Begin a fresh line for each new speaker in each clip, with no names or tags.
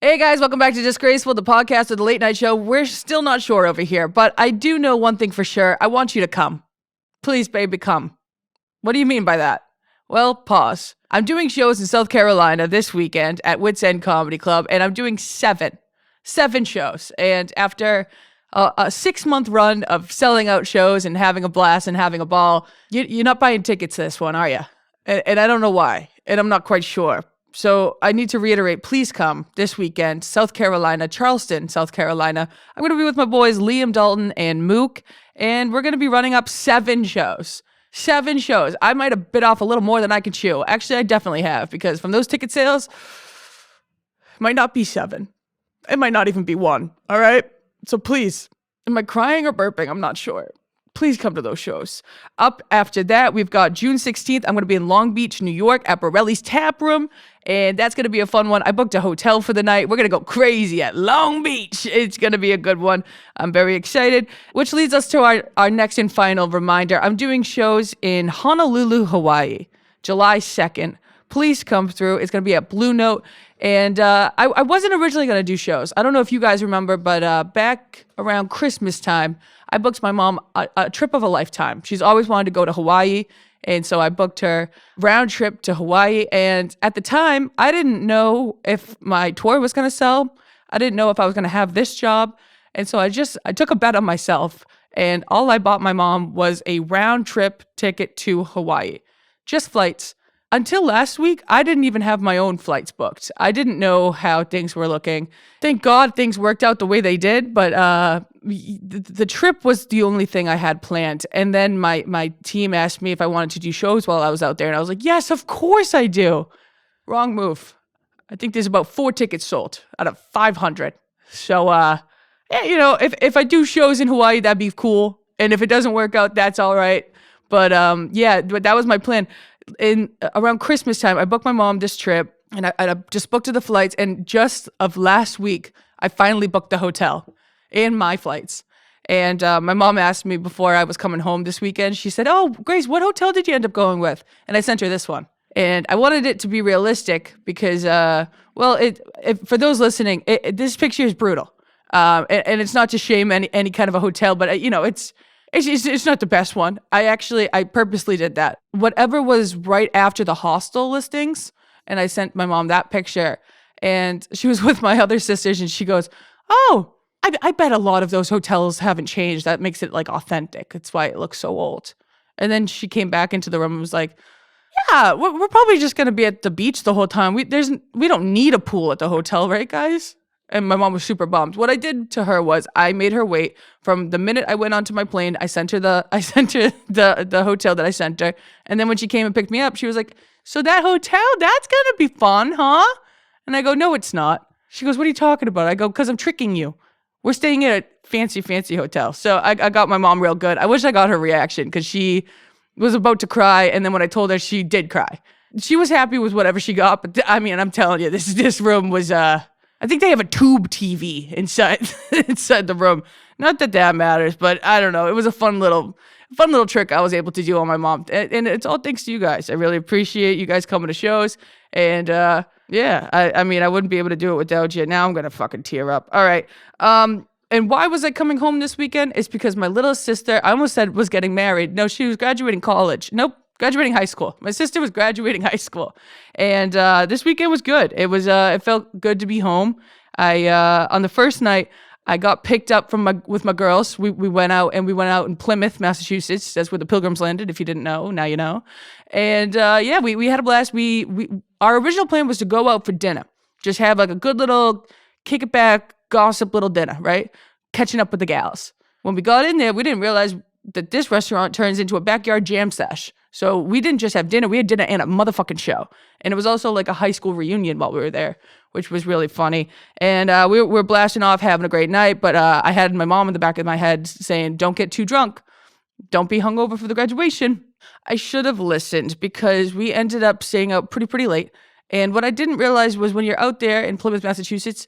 Hey guys, welcome back to Disgraceful, the podcast of the late night show. We're still not sure over here, but I do know one thing for sure. I want you to come. Please, baby, come. What do you mean by that? Well, pause. I'm doing shows in South Carolina this weekend at Wits End Comedy Club, and I'm doing seven shows. And after a 6-month run of selling out shows and having a blast and having a ball, you're not buying tickets to this one, are you? And I don't know why, and I'm not quite sure. So I need to reiterate, please come this weekend, South Carolina, Charleston, South Carolina. I'm going to be with my boys Liam, Dalton, and Mook, and we're going to be running up 7 shows. 7 shows. I might have bit off a little more than I could chew. Actually, I definitely have, because from those ticket sales, it might not be 7. It might not even be 1, all right? So please, am I crying or burping? I'm not sure. Please come to those shows. Up after that, we've got June 16th. I'm going to be in Long Beach, New York at Borelli's Tap Room, and that's going to be a fun one. I booked a hotel for the night. We're going to go crazy at Long Beach. It's going to be a good one. I'm very excited, which leads us to our next and final reminder. I'm doing shows in Honolulu, Hawaii, July 2nd. Please come through. It's going to be at Blue Note. And I wasn't originally going to do shows. I don't know if you guys remember, but back around Christmas time, I booked my mom a trip of a lifetime. She's always wanted to go to Hawaii. And so I booked her round trip to Hawaii. And at the time, I didn't know if my tour was going to sell. I didn't know if I was going to have this job. And so I took a bet on myself. And all I bought my mom was a round trip ticket to Hawaii. Just flights. Until last week, I didn't even have my own flights booked. I didn't know how things were looking. Thank God things worked out the way they did, but the trip was the only thing I had planned. And then my team asked me if I wanted to do shows while I was out there, and I was like, yes, of course I do. Wrong move. I think there's about 4 tickets sold out of 500. So, yeah, you know, if I do shows in Hawaii, that'd be cool. And if it doesn't work out, that's all right. But yeah, but that was my plan. Around Christmas time, I booked my mom this trip, and I just booked her the flights, and just of last week, I finally booked the hotel and my flights. And my mom asked me before I was coming home this weekend, she said, oh, Grace, what hotel did you end up going with? And I sent her this one. And I wanted it to be realistic because, for those listening, this picture is brutal. And it's not to shame any kind of a hotel, but, you know, it's not the best one. I purposely did that. Whatever was right after the hostel listings, and I sent my mom that picture, and she was with my other sisters, and she goes, oh, I bet a lot of those hotels haven't changed. That makes it like authentic. That's why it looks so old. And then she came back into the room and was like, yeah, we're probably just going to be at the beach the whole time. We don't need a pool at the hotel, right, guys? And my mom was super bummed. What I did to her was I made her wait from the minute I went onto my plane. I sent her the hotel that I sent her. And then when she came and picked me up, she was like, so that hotel, that's going to be fun, huh? And I go, no, it's not. She goes, what are you talking about? I go, because I'm tricking you. We're staying at a fancy hotel. So I got my mom real good. I wish I got her reaction because she was about to cry. And then when I told her, she did cry. She was happy with whatever she got. But I mean, I'm telling you, this room was... I think they have a tube TV inside the room. Not that matters, but I don't know. It was a fun little trick I was able to do on my mom, and it's all thanks to you guys. I really appreciate you guys coming to shows, and yeah, I mean, I wouldn't be able to do it without you. Now I'm gonna fucking tear up. All right, and why was I coming home this weekend? It's because my little sister, I almost said was getting married. No, she was graduating college. Nope. Graduating high school. My sister was graduating high school, and this weekend was good. It felt good to be home. On the first night, I got picked up with my girls. We went out in Plymouth, Massachusetts. That's where the Pilgrims landed. If you didn't know, now you know. And yeah, we had a blast. Our original plan was to go out for dinner, just have like a good little kick it back, gossip little dinner, right? Catching up with the gals. When we got in there, we didn't realize that this restaurant turns into a backyard jam sesh. So we didn't just have dinner, we had dinner and a motherfucking show. And it was also like a high school reunion while we were there, which was really funny. And we were blasting off, having a great night. But I had my mom in the back of my head saying, don't get too drunk. Don't be hungover for the graduation. I should have listened because we ended up staying out pretty late. And what I didn't realize was when you're out there in Plymouth, Massachusetts,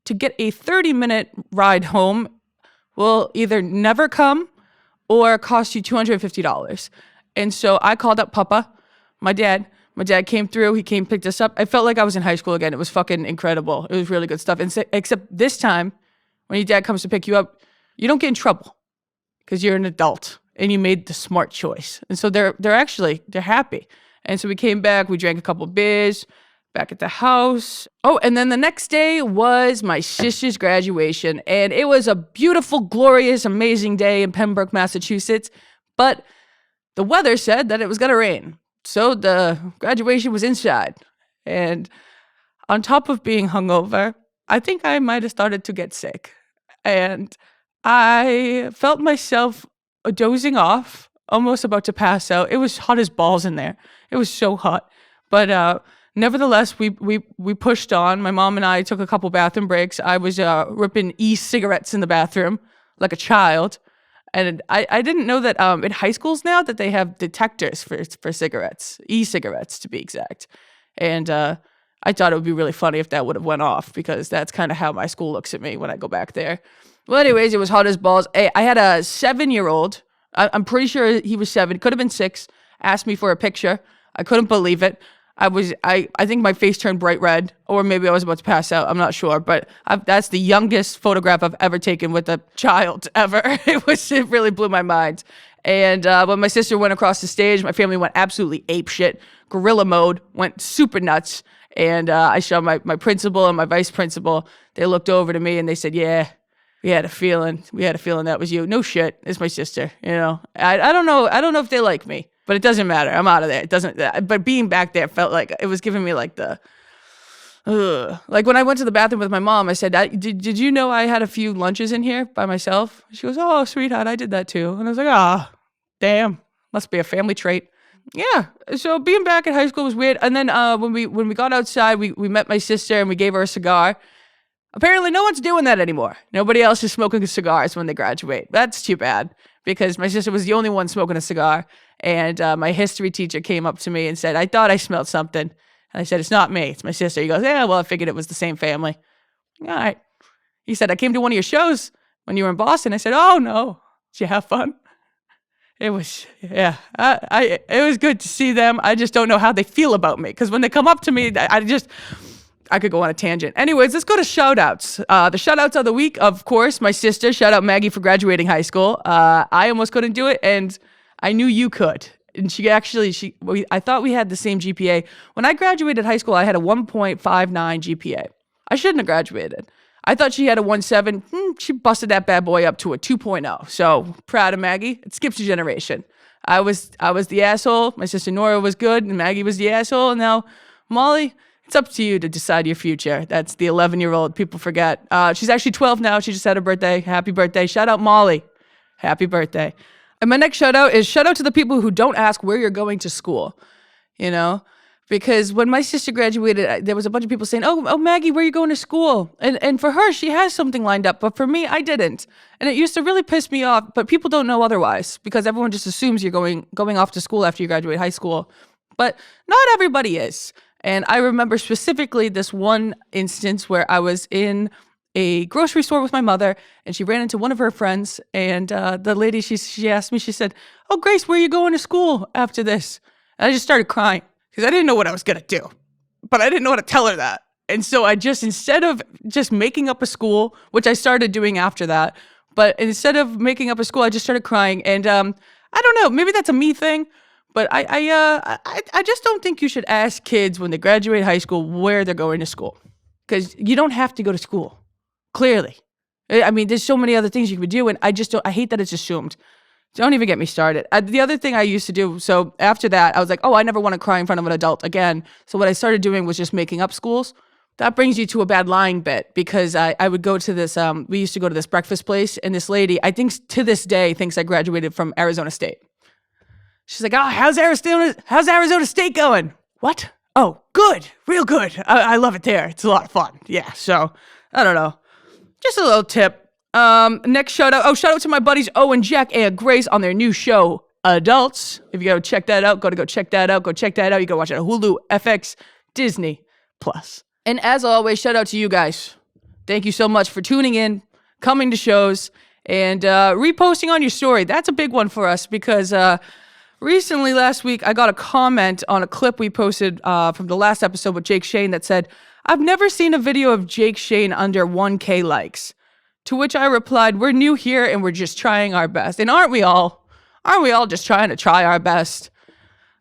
to get a 30-minute ride home will either never come or cost you $250. And so I called up Papa, my dad, My dad came through. He came, picked us up. I felt like I was in high school again. It was fucking incredible. It was really good stuff. Except this time, when your dad comes to pick you up, you don't get in trouble because you're an adult and you made the smart choice. And so they're happy. And so we came back. We drank a couple beers back at the house. Oh, and then the next day was my sister's graduation. And it was a beautiful, glorious, amazing day in Pembroke, Massachusetts. But the weather said that it was going to rain. So the graduation was inside. And on top of being hungover, I think I might have started to get sick. And I felt myself dozing off, almost about to pass out. It was hot as balls in there. It was so hot. But nevertheless, we pushed on. My mom and I took a couple bathroom breaks. I was ripping e-cigarettes in the bathroom like a child. And I didn't know that in high schools now that they have detectors for cigarettes, e-cigarettes to be exact. And I thought it would be really funny if that would have went off because that's kind of how my school looks at me when I go back there. Well, anyways, it was hot as balls. I had a 7-year-old. I'm pretty sure he was 7. Could have been 6. Asked me for a picture. I couldn't believe it. I think my face turned bright red, or maybe I was about to pass out. I'm not sure, but that's the youngest photograph I've ever taken with a child ever. It really blew my mind. And when my sister went across the stage, my family went absolutely apeshit, gorilla mode, went super nuts. And I showed my principal and my vice principal. They looked over to me and they said, "Yeah, we had a feeling that was you." No shit, it's my sister. You know, I don't know if they like me. But it doesn't matter. I'm out of there. It doesn't. But being back there felt like it was giving me like the, like when I went to the bathroom with my mom, I said, "Did you know I had a few lunches in here by myself?" She goes, "Oh, sweetheart, I did that too." And I was like, "Ah, damn, must be a family trait." Yeah. So being back at high school was weird. And then when we got outside, we met my sister and we gave her a cigar. Apparently, no one's doing that anymore. Nobody else is smoking cigars when they graduate. That's too bad because my sister was the only one smoking a cigar. And my history teacher came up to me and said, "I thought I smelled something." And I said, "It's not me. It's my sister." He goes, "Yeah, well, I figured it was the same family." All right. He said, "I came to one of your shows when you were in Boston." I said, "Oh, no. Did you have fun?" It was, yeah. It was good to see them. I just don't know how they feel about me. Because when they come up to me, I could go on a tangent. Anyways, let's go to shout-outs. The shout-outs of the week, of course, my sister. Shout out Maggie for graduating high school. I almost couldn't do it, and I knew you could. And I thought we had the same GPA. When I graduated high school, I had a 1.59 GPA. I shouldn't have graduated. I thought she had a 1.7. She busted that bad boy up to a 2.0. So proud of Maggie. It skips a generation. I was the asshole. My sister Nora was good, and Maggie was the asshole. And now, Molly, it's up to you to decide your future. That's the 11-year-old. People forget. She's actually 12 now. She just had her birthday. Happy birthday. Shout out Molly. Happy birthday. And my next shout out to the people who don't ask where you're going to school, you know, because when my sister graduated, there was a bunch of people saying, oh, Maggie, where are you going to school? And for her, she has something lined up, but for me, I didn't. And it used to really piss me off, but people don't know otherwise because everyone just assumes you're going off to school after you graduate high school, but not everybody is. And I remember specifically this one instance where I was in a grocery store with my mother, and she ran into one of her friends, and the lady, she asked me, she said, "Oh, Grace, where are you going to school after this?" And I just started crying, because I didn't know what I was going to do, but I didn't know how to tell her that. And so I just, instead of just making up a school, which I started doing after that, but instead of making up a school, I just started crying, and I don't know, maybe that's a me thing, but I just don't think you should ask kids when they graduate high school where they're going to school, because you don't have to go to school. Clearly. I mean, there's so many other things you could do, and I hate that it's assumed. Don't even get me started. The other thing I used to do, so after that, I was like, I never want to cry in front of an adult again. So what I started doing was just making up schools. That brings you to a bad lying bit, because I would go to this, we used to go to this breakfast place, and this lady, I think to this day, thinks I graduated from Arizona State. She's like, how's Arizona State going? What? Oh, good. Real good. I love it there. It's a lot of fun. Yeah, so, I don't know. Just a little tip. Next shout out. Shout out to my buddies Owen, Jack, and Grace on their new show, Adults. If you go check that out, go check that out. Go check that out. You can watch it on Hulu, FX, Disney Plus. And as always, shout out to you guys. Thank you so much for tuning in, coming to shows, and reposting on your story. That's a big one for us because Recently, last week, I got a comment on a clip we posted from the last episode with Jake Shane that said, "I've never seen a video of Jake Shane under 1K likes." To which I replied, "We're new here and we're just trying our best." And aren't we all? Aren't we all just trying to try our best?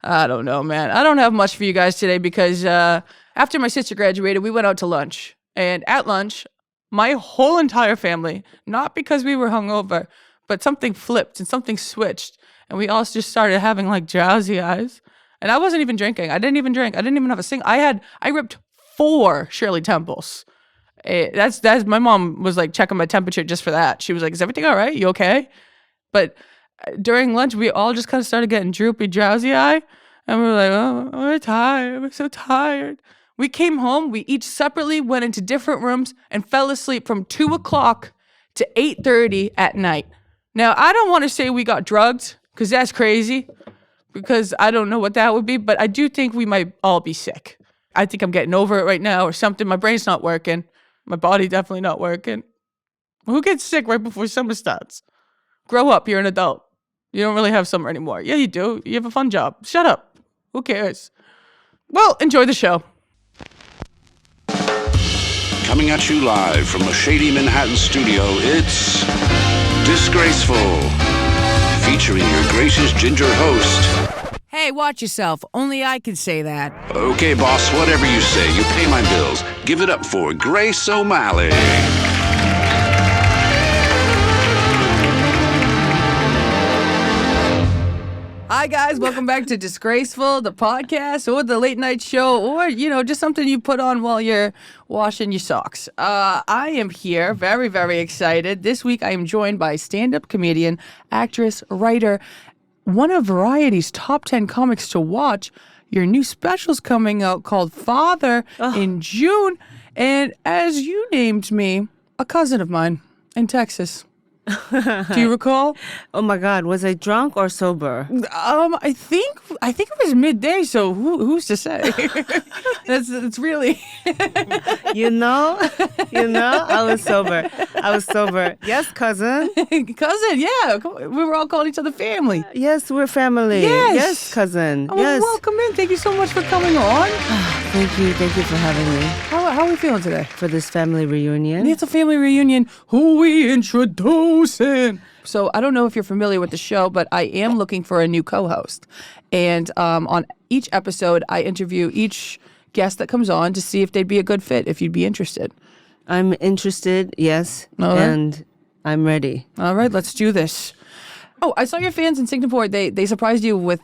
I don't know, man. I don't have much for you guys today because after my sister graduated, we went out to lunch. And at lunch, my whole entire family, not because we were hungover, but something flipped and something switched. And we all just started having like drowsy eyes. And I wasn't even drinking. I didn't even drink. I didn't even have a single. I ripped 4 Shirley Temples. That's my mom was like checking my temperature just for that. She was like, "Is everything all right? You okay?" But during lunch, we all just kind of started getting droopy, drowsy eye. And we were like, "Oh, we're tired. We're so tired." We came home. We each separately went into different rooms and fell asleep from 2 o'clock to 8:30 at night. Now, I don't want to say we got drugged because that's crazy, because I don't know what that would be. But I do think we might all be sick. I think I'm getting over it right now or something. My brain's not working. My body definitely not working. Who gets sick right before summer starts? Grow up. You're an adult. You don't really have summer anymore. Yeah, you do. You have a fun job. Shut up. Who cares? Well, enjoy the show.
Coming at you live from a shady Manhattan studio, it's Disgraceful, featuring your gracious ginger host.
Hey, watch yourself. Only I can say that.
Okay, boss, whatever you say. You pay my bills. Give it up for Grace O'Malley.
Hi, guys. Welcome back to Disgraceful, the podcast, or the late night show, or, just something you put on while you're washing your socks. I am here, very, very excited. This week, I am joined by stand-up comedian, actress, writer, one of Variety's top 10 comics to watch. Your new special's coming out called Father in June. And as you named me, a cousin of mine in Texas. Do you recall?
Oh my God, was I drunk or sober?
I think it was midday. So who's to say? It's really.
You know, I was sober. Yes, cousin.
Cousin, yeah. We were all calling each other family.
Yes, we're family. Yes, cousin.
Oh,
yes.
Welcome in. Thank you so much for coming on.
Thank you for having me
How are we feeling today?
for this family reunion.
It's a family reunion. Who we introducing? So I don't know if you're familiar with the show, but I am looking for a new co-host. And on each episode, I interview each guest that comes on to see if they'd be a good fit, if you'd be interested.
I'm interested, yes, and I'm ready.
All right, let's do this. Oh, I saw your fans in Singapore. They surprised you with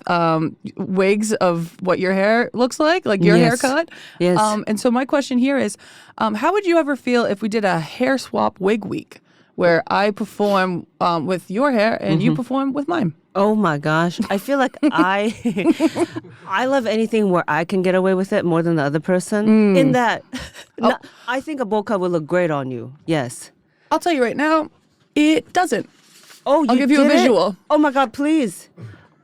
wigs of what your hair looks like your haircut.
Yes.
And so my question here is, how would you ever feel if we did a hair swap wig week, where I perform with your hair and you perform with mine?
Oh my gosh. I feel like I love anything where I can get away with it more than the other person. In that, I think a bowl cut would look great on you. Yes.
I'll tell you right now, it doesn't.
Oh,
I'll give you a visual.
It? Oh my God, please.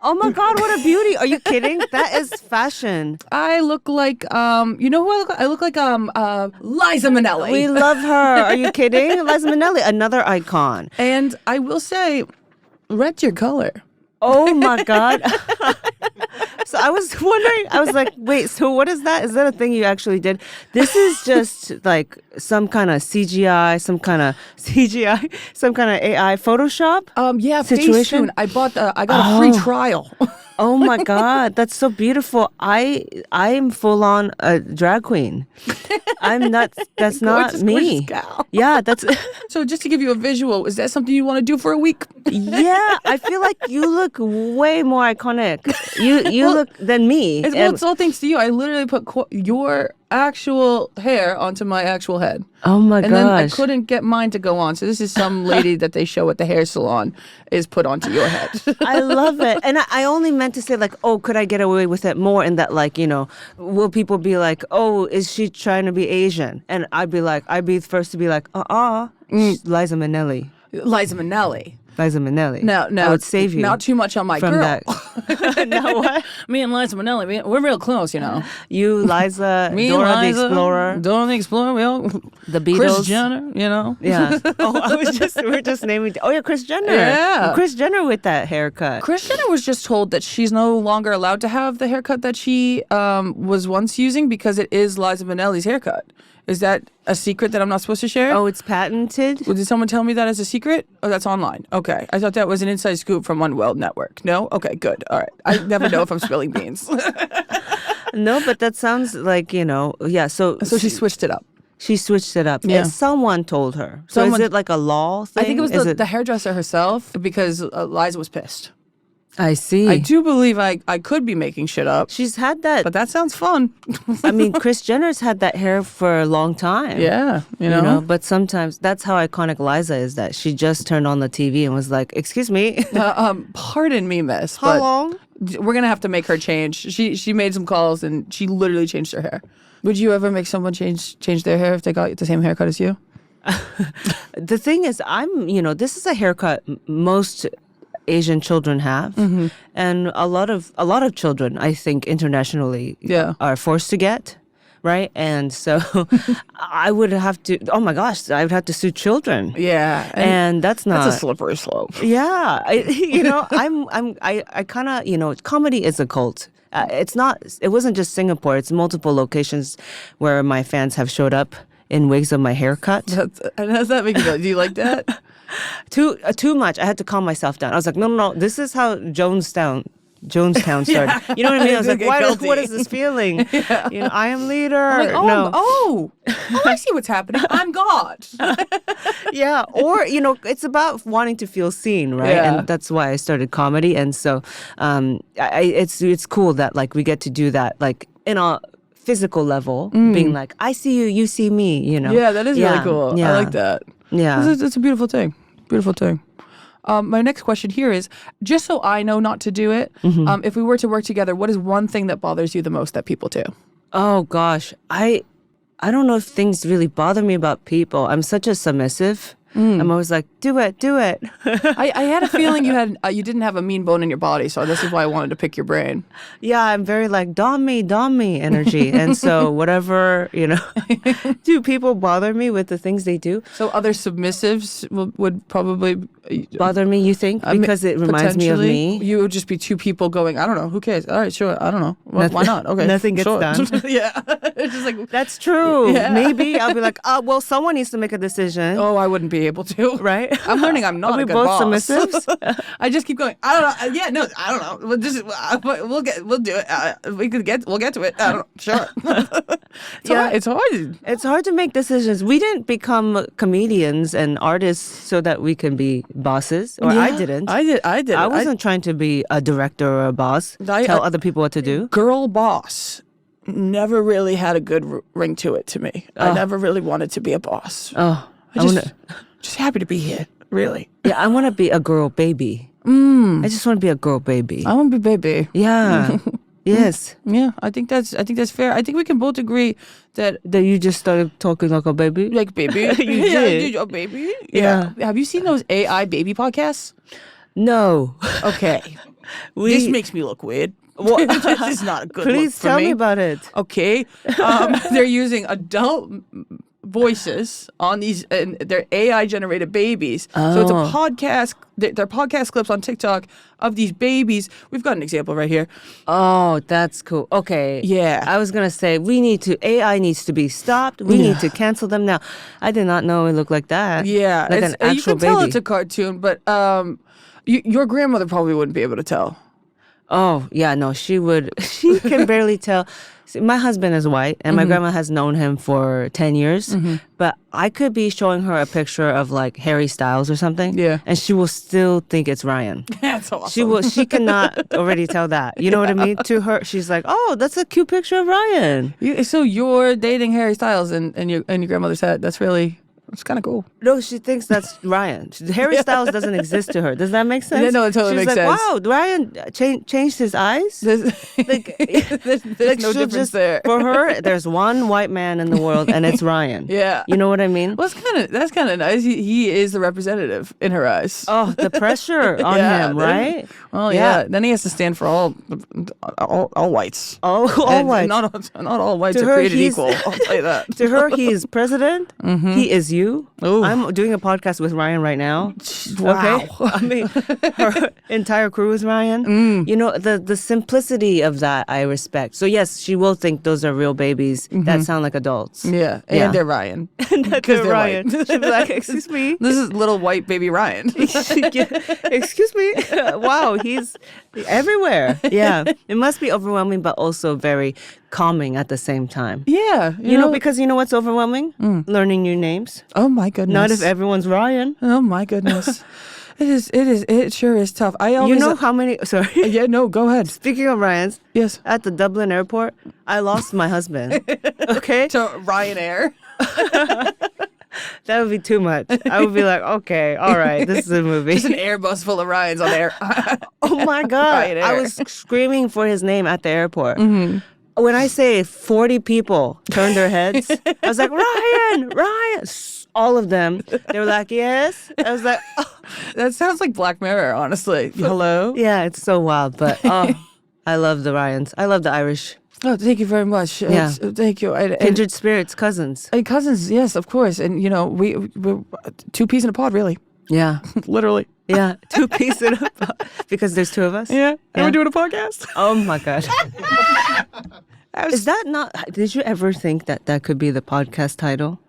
Oh my God, what a beauty. Are you kidding? That is fashion.
I look like, you know who I look like? I look like Liza Minnelli.
We love her. Are you kidding? Liza Minnelli, another icon.
And I will say, red's your color.
Oh my God. So I was wondering, I was like, wait, so what is that? Is that a thing you actually did? This is just like some kind of CGI, some kind of AI Photoshop?
Yeah,
situation.
Facetune. I got a free trial.
Oh my God, that's so beautiful. I'm full on a drag queen. I'm not. That's not
Gorgeous,
me.
gorgeous gal.
Yeah, that's.
So just to give you a visual, is that something you want to do for a week?
Yeah, I feel like you look way more iconic. You look than me.
It's all thanks to you. I literally put your actual hair onto my actual head.
Oh my gosh.
And then I couldn't get mine to go on. So this is some lady that they show at the hair salon is put onto your head.
I love it. And I only meant to say like, oh, could I get away with it more in that like, will people be like, oh, is she trying to be Asian? And I'd be the first to be like, Liza Minnelli.
Liza Minnelli.
Liza Minnelli.
No,
I would save you.
Not too much on my
from
girl.
that. No, what?
Me and Liza Minnelli, we're real close, you know.
You, Liza,
Me
Dora
and Liza,
the Explorer,
Dora the Explorer,
the Beatles.
Kris Jenner, you know.
Yeah. Oh, we're just naming. Oh yeah, Kris Jenner.
Yeah.
Kris Jenner with that haircut.
Kris Jenner was just told that she's no longer allowed to have the haircut that she was once using because it is Liza Minnelli's haircut. Is that a secret that I'm not supposed to share?
Oh, it's patented?
Well, did someone tell me that as a secret? Oh, that's online. Okay. I thought that was an inside scoop from One World Network. No? Okay, good. All right. I never know if I'm spilling beans.
No, but that sounds like, yeah. So
she switched it up.
She switched it up.
Yeah.
And someone told her. So is it like a law thing?
I think it was the hairdresser herself because Liza was pissed.
I see.
I do believe I could be making shit up.
She's had that.
But that sounds fun.
I mean, Kris Jenner's had that hair for a long time.
Yeah, you know.
But sometimes that's how iconic Liza is, that she just turned on the TV and was like, "Excuse me."
Pardon me, miss.
How long?
We're going to have to make her change. She made some calls and she literally changed her hair. Would you ever make someone change their hair if they got the same haircut as you?
The thing is, this is a haircut most Asian children have, and a lot of children, I think, internationally, are forced to get, right? And so, I would have to. Oh my gosh, I would have to sue children.
Yeah,
and that's
a slippery slope.
Yeah, I kind of, comedy is a cult. It wasn't just Singapore. It's multiple locations where my fans have showed up in wigs of my haircut.
And how's that make you feel? Do you like that?
Too much. I had to calm myself down. I was like, no. This is how Jonestown started. Yeah. You know what I mean? I was like, what is this feeling? Yeah. I am leader.
Like,
no.
I see what's happening. I'm God.
Yeah. Or, it's about wanting to feel seen, right?
Yeah.
And that's why I started comedy. And so it's cool that like we get to do that like in a physical level, being like, I see you, you see me,
Yeah, that is really cool.
Yeah.
I like that.
Yeah.
It's a beautiful thing. Beautiful thing. My next question here is, just so I know not to do it, if we were to work together, what is one thing that bothers you the most that people do?
Oh, gosh. I don't know if things really bother me about people. I'm such a submissive. I'm always like, do it.
I had a feeling you didn't have a mean bone in your body, so this is why I wanted to pick your brain.
Yeah, I'm very like, dom me energy. And so whatever, do people bother me with the things they do?
So other submissives would probably
bother me, you think? Because it reminds me of me?
You would just be two people going, I don't know, who cares? All right, sure, I don't know. Why not? Okay,
nothing gets done.
Yeah. It's just like,
that's true. Yeah. Maybe I'll be like, well, someone needs to make a decision.
Oh, I wouldn't be able to.
Right?
I'm learning I'm not a good boss.
Are we both submissives?
I just keep going, I don't know. Yeah, no, I don't know. We'll do it. We'll get to it. I don't know. Sure. It's hard.
It's hard to make decisions. We didn't become comedians and artists so that we can be bosses. Or I didn't.
I did.
I wasn't trying to be a director or a boss. Tell other people what to do.
Girl boss never really had a good ring to it to me. I never really wanted to be a boss.
Oh,
just happy to be here, really.
Yeah, I want to be a girl baby. I just want to be a girl baby.
I want to be baby.
Yeah. Yes.
Yeah, I think that's fair. I think we can both agree that
you just started talking like a baby.
Like baby.
You did.
A baby.
Yeah.
Have you seen those AI baby podcasts?
No.
Okay. This makes me look weird. This is not a good look for me.
Please tell me about it.
Okay. They're using adult voices on these, and they're AI generated babies. So it's a podcast. They're podcast clips on TikTok of these babies. We've got an example right here.
Oh, that's cool. Okay.
Yeah.
I was gonna say AI needs to be stopped. We need to cancel them now. I did not know it looked like that.
Yeah.
Like an actual
you can
baby.
tell it's a cartoon, but your grandmother probably wouldn't be able to tell.
Oh, yeah, no, she would. She can barely tell. See, my husband is white, and my grandma has known him for 10 years. But I could be showing her a picture of like Harry Styles or something.
Yeah.
And she will still think it's Ryan.
That's awesome.
She cannot already tell that. You know what I mean? To her, she's like, oh, that's a cute picture of Ryan.
So you're dating Harry Styles and your grandmother said that's really... It's kind of cool.
No, she thinks that's Ryan. Harry Styles doesn't exist to her. Does that make sense?
Yeah, no, it totally
She's
makes
like,
sense.
wow, Ryan changed his eyes?
There's,
Like,
there's
like
no
she'll
difference there.
For her, there's one white man in the world, and it's Ryan.
Yeah.
You know what I mean?
Well, that's kind of nice. He is the representative in her eyes.
Oh, the pressure on
Yeah,
him,
then-
right?
Well, yeah. Then he has to stand for all whites.
All
And
white.
Not all whites
To
are
her,
created
he's-
equal. I'll tell you that.
To her, he is president. He is you.
Ooh.
I'm doing a podcast with Ryan right now.
Wow.
Okay? I mean, her entire crew is Ryan. You know, the simplicity of that I respect. So yes, she will think those are real babies that sound like adults.
Yeah, and
Yeah.
they're Ryan.
They're
they're
Ryan.
white.
She'll be like, excuse me.
This is little white baby Ryan.
Excuse me. Wow, he's everywhere. Yeah. It must be overwhelming, but also very calming at the same time.
Yeah,
You know, because you know what's overwhelming? Learning new names.
oh my goodness.
Not if everyone's Ryan.
Oh my goodness. It sure is tough. I always
You know how many? Sorry.
Yeah, no, go ahead.
Speaking of Ryans,
Yes.
at the Dublin airport, I lost my husband. Okay,
To Ryanair.
that would be too much. I would be like, okay, all right, this is a movie.
Just an Airbus full of Ryans on air.
Oh my god!
Ryanair.
I was screaming for his name at the airport. When I say 40 people turned their heads, I was like, Ryan, Ryan. All of them. They were like, yes. I was like, oh.
That sounds like Black Mirror, honestly. Hello?
Yeah, it's so wild, but I love the Ryans. I love the Irish.
Oh, thank you very much.
Yeah.
Thank you.
Kindred spirits, cousins.
And cousins, yes, of course. And, you know, we're two peas in a pod, really.
Yeah.
Literally.
Yeah. Two pieces in a pot. Because there's two of us.
Yeah. And
Yeah.
we're doing a podcast.
Oh my God. Is that not, did you ever think that that could be the podcast title?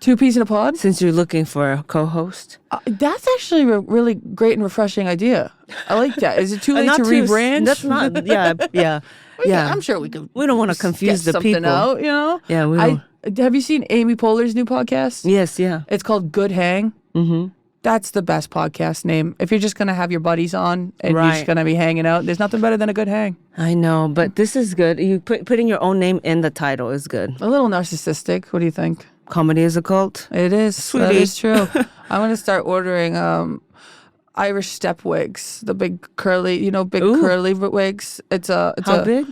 Two peas in a pod?
Since you're looking for a co-host?
That's actually a really great and refreshing idea. I like that. Is it too late
Not
to
too-
rebrand?
That's not, yeah.
I'm sure we could.
We don't want to confuse
get
the
something
people.
out, you know?
Yeah, we
Have you seen Amy Poehler's new podcast?
Yes, yeah.
It's called Good Hang. Mm-hmm. That's the best podcast name. If you're just going to have your buddies on and you're just
Right.
going to be hanging out, there's nothing better than a good hang.
I know, but this is good. You putting your own name in the title is good.
A little narcissistic. What do you think?
Comedy is a cult.
It is. That
Sweetie.
is true. I'm going to start ordering Irish step wigs. The big curly,
Ooh.
curly wigs. It's
How
a
big?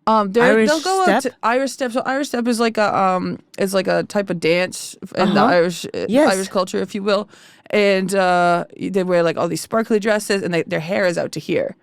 They'll
Irish
go out
step?
to Irish step. So Irish step is like a type of dance in the Irish
Yes.
Irish culture, if you will. And they wear like all these sparkly dresses, and their hair is out to here,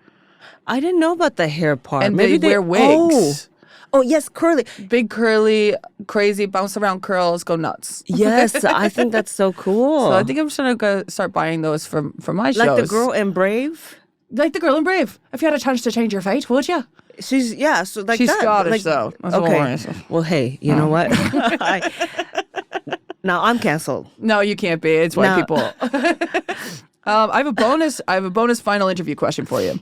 I didn't know about the hair part.
and
Maybe
they wear wigs.
Oh, yes, curly.
Big curly, crazy, bounce around curls, go nuts.
Yes, I think that's so cool.
So I think I'm just gonna start buying those for my shows.
like the girl in Brave.
Like the girl in Brave. If you had a chance to change your fate, would you?
She's so like
She's
that.
Scottish,
like,
though. That's what
okay.
worries me.
Well, hey, you know what? Now I'm canceled.
No, you can't be. It's white
No.
people. I have a bonus final interview question for you.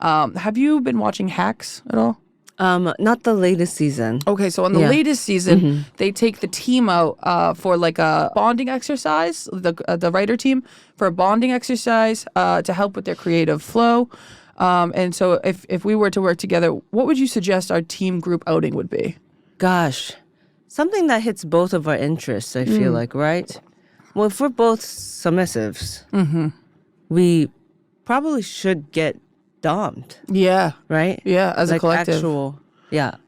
Have you been watching Hacks at all?
Not the latest season.
Okay, so on the
Yeah.
latest season, they take the team out for like a bonding exercise. The writer team for a bonding exercise to help with their creative flow. And so, if we were to work together, what would you suggest our team group outing would be?
Gosh, something that hits both of our interests, I feel like, right? Well, if we're both submissives, we probably should get domed,
Yeah,
right?
yeah, as a
like
collective.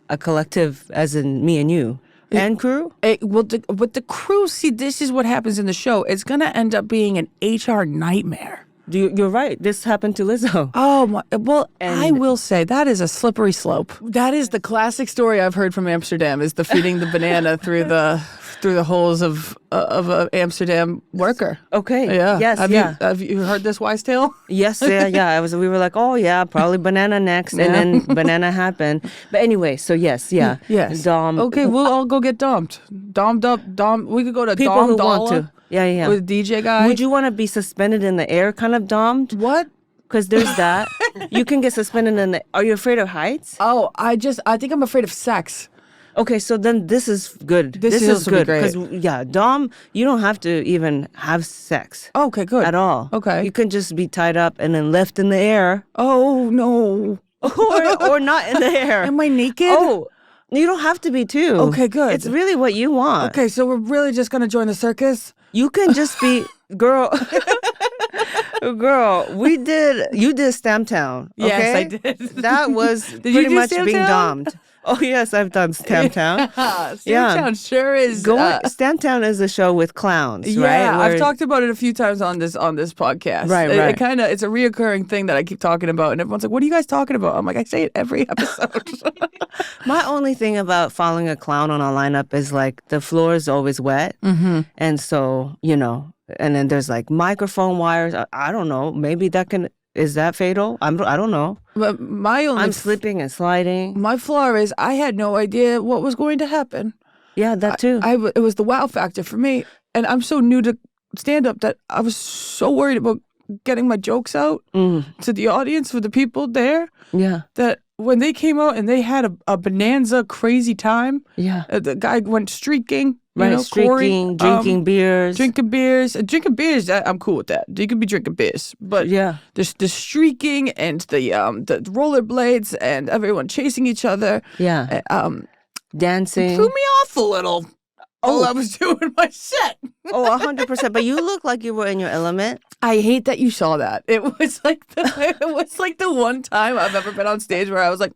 a collective as in me and you and crew.
With the crew, see, this is what happens in the show. It's gonna end up being an HR nightmare.
You're right. This happened to Lizzo.
Oh my! Well, I
And-
will say that is a slippery slope. That is the classic story I've heard from Amsterdam: is the feeding the banana through the holes of an Amsterdam worker.
Okay.
Yeah.
Yes.
Have you heard this wise tale?
Yes. Yeah. We were like, oh yeah, probably banana next, and then banana happened. But anyway, so yes. Yeah.
Yes.
Dom.
Okay, we'll all go get domed. Domed up. Dom. We could go to
People
Dom
who
Dalla
want to. Yeah.
with DJ guy.
Would you want to be suspended in the air, kind of domed?
What?
Because there's that. You can get suspended in the. Are you afraid of heights?
Oh, I think I'm afraid of sex.
Okay, so then this is good.
This
is
also be
good
great.
because Dom, you don't have to even have sex
Okay, good.
at all.
Okay.
You can just be tied up and then left in the air,
Oh no.
or not in the air.
Am I naked?
Oh, You don't have to be too.
Okay, good.
It's really what you want.
Okay, so we're really just gonna join the circus?
You can just be, girl. Girl, you did Stamptown. Okay?
Yes, I did.
That was
you
pretty
do
much being
Stamptown?
domed. Oh, yes, I've done Stamptown.
Stamptown sure is.
Stamptown is a show with clowns, right?
Yeah,
Where-
I've talked about it a few times on this podcast.
Right,
It
right.
kind of it's a reoccurring thing that I keep talking about, and everyone's like, "What are you guys talking about?" I'm like, "I say it every episode."
My only thing about following a clown on a lineup is like the floor is always wet.
Mm-hmm.
And so, and then there's like microphone wires. I don't know. Maybe is that fatal? I don't know.
But
I'm slipping and sliding.
My flaw is I had no idea what was going to happen.
Yeah, that too.
It was the wow factor for me, and I'm so new to stand up that I was so worried about getting my jokes out to the audience, for the people there.
Yeah.
That when they came out and they had a bonanza crazy time.
Yeah.
The guy went streaking.
Right,
Corey,
streaking, drinking beers.
Drinking beers. Drinking beers, I'm cool with that. You could be drinking beers. But
yeah,
the streaking and the rollerblades and everyone chasing each other.
Yeah. Dancing.
Threw me off a little while I was doing my set.
Oh, 100%. But you look like you were in your element.
I hate that you saw that. It was like the one time I've ever been on stage where I was like,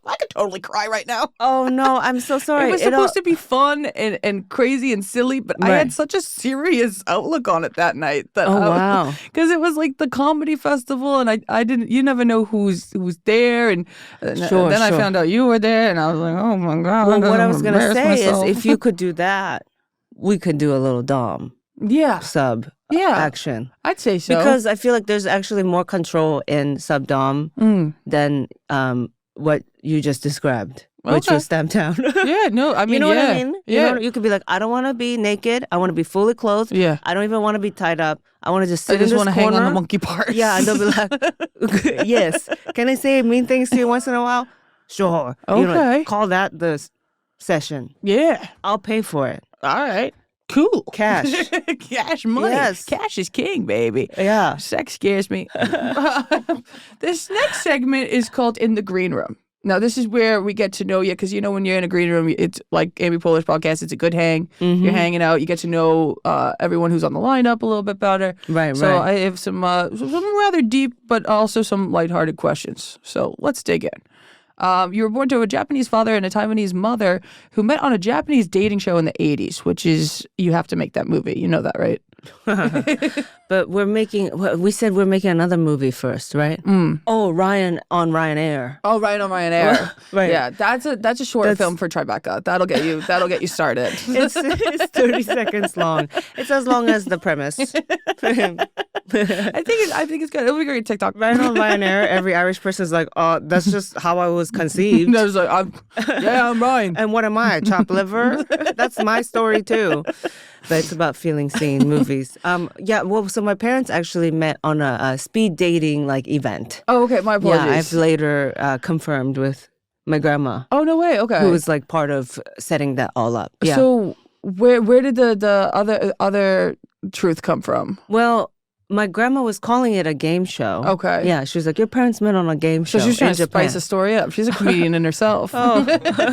I could totally cry right now.
Oh, no, I'm so sorry.
It was supposed to be fun and crazy and silly, but I had such a serious outlook on it that night.
Wow.
Because it was like the comedy festival, and I didn't, you never know who's there. And then I found out you were there, and I was like, oh my God.
Well, what I was going to say
myself.
is if you could do that, we could do a little Dom.
Yeah.
Sub action.
I'd say so.
Because I feel like there's actually more control in sub Dom than what you just described, which was Stamptown.
Yeah, no, I mean,
you know what I mean?
Yeah.
You could be like, I don't want to be naked. I want to be fully clothed.
Yeah.
I don't even want to be tied up. I want to just sit in this corner.
I just want to hang on the monkey bars.
Yeah, and they'll be like, yes. Can I say mean things to you once in a while? Sure.
Okay.
Call that the session.
Yeah.
I'll pay for it.
All right. Cool.
Cash.
Cash money.
Yes.
Cash is king, baby.
Yeah.
Sex scares me. This next segment is called In the Green Room. Now, this is where we get to know you, because, when you're in a green room, it's like Amy Poehler's podcast, it's a good hang.
Mm-hmm.
You're hanging out. You get to know everyone who's on the lineup a little bit better.
Right,
so
right.
I have some rather deep, but also some lighthearted questions. So let's dig in. You were born to a Japanese father and a Taiwanese mother who met on a Japanese dating show in the 80s, which is, you have to make that movie. You know that, right?
But we said we're making another movie first, right? Oh, Ryan on Ryanair.
Oh, Ryan on Ryanair.
Right.
Yeah, that's a short film for Tribeca. That'll get you started.
It's 30 seconds long. It's as long as the premise.
I think it's good. It'll be a great TikTok.
Ryan on Ryanair, every Irish person's like, oh, that's just how I was conceived.
No, it's like, I'm Ryan.
And what am I, chopped liver? That's my story too. But it's about feeling seen movies. So my parents actually met on a speed dating event.
Oh, okay. My apologies.
Yeah, I've later confirmed with my grandma.
Oh, no way. Okay.
Who was part of setting that all up. Yeah.
So where did the other truth come from?
Well, my grandma was calling it a game show.
Okay.
Yeah, she was like, your parents met on a game show.
So she's trying
in
to
Japan.
spice the story up. She's a comedian in herself.
Oh,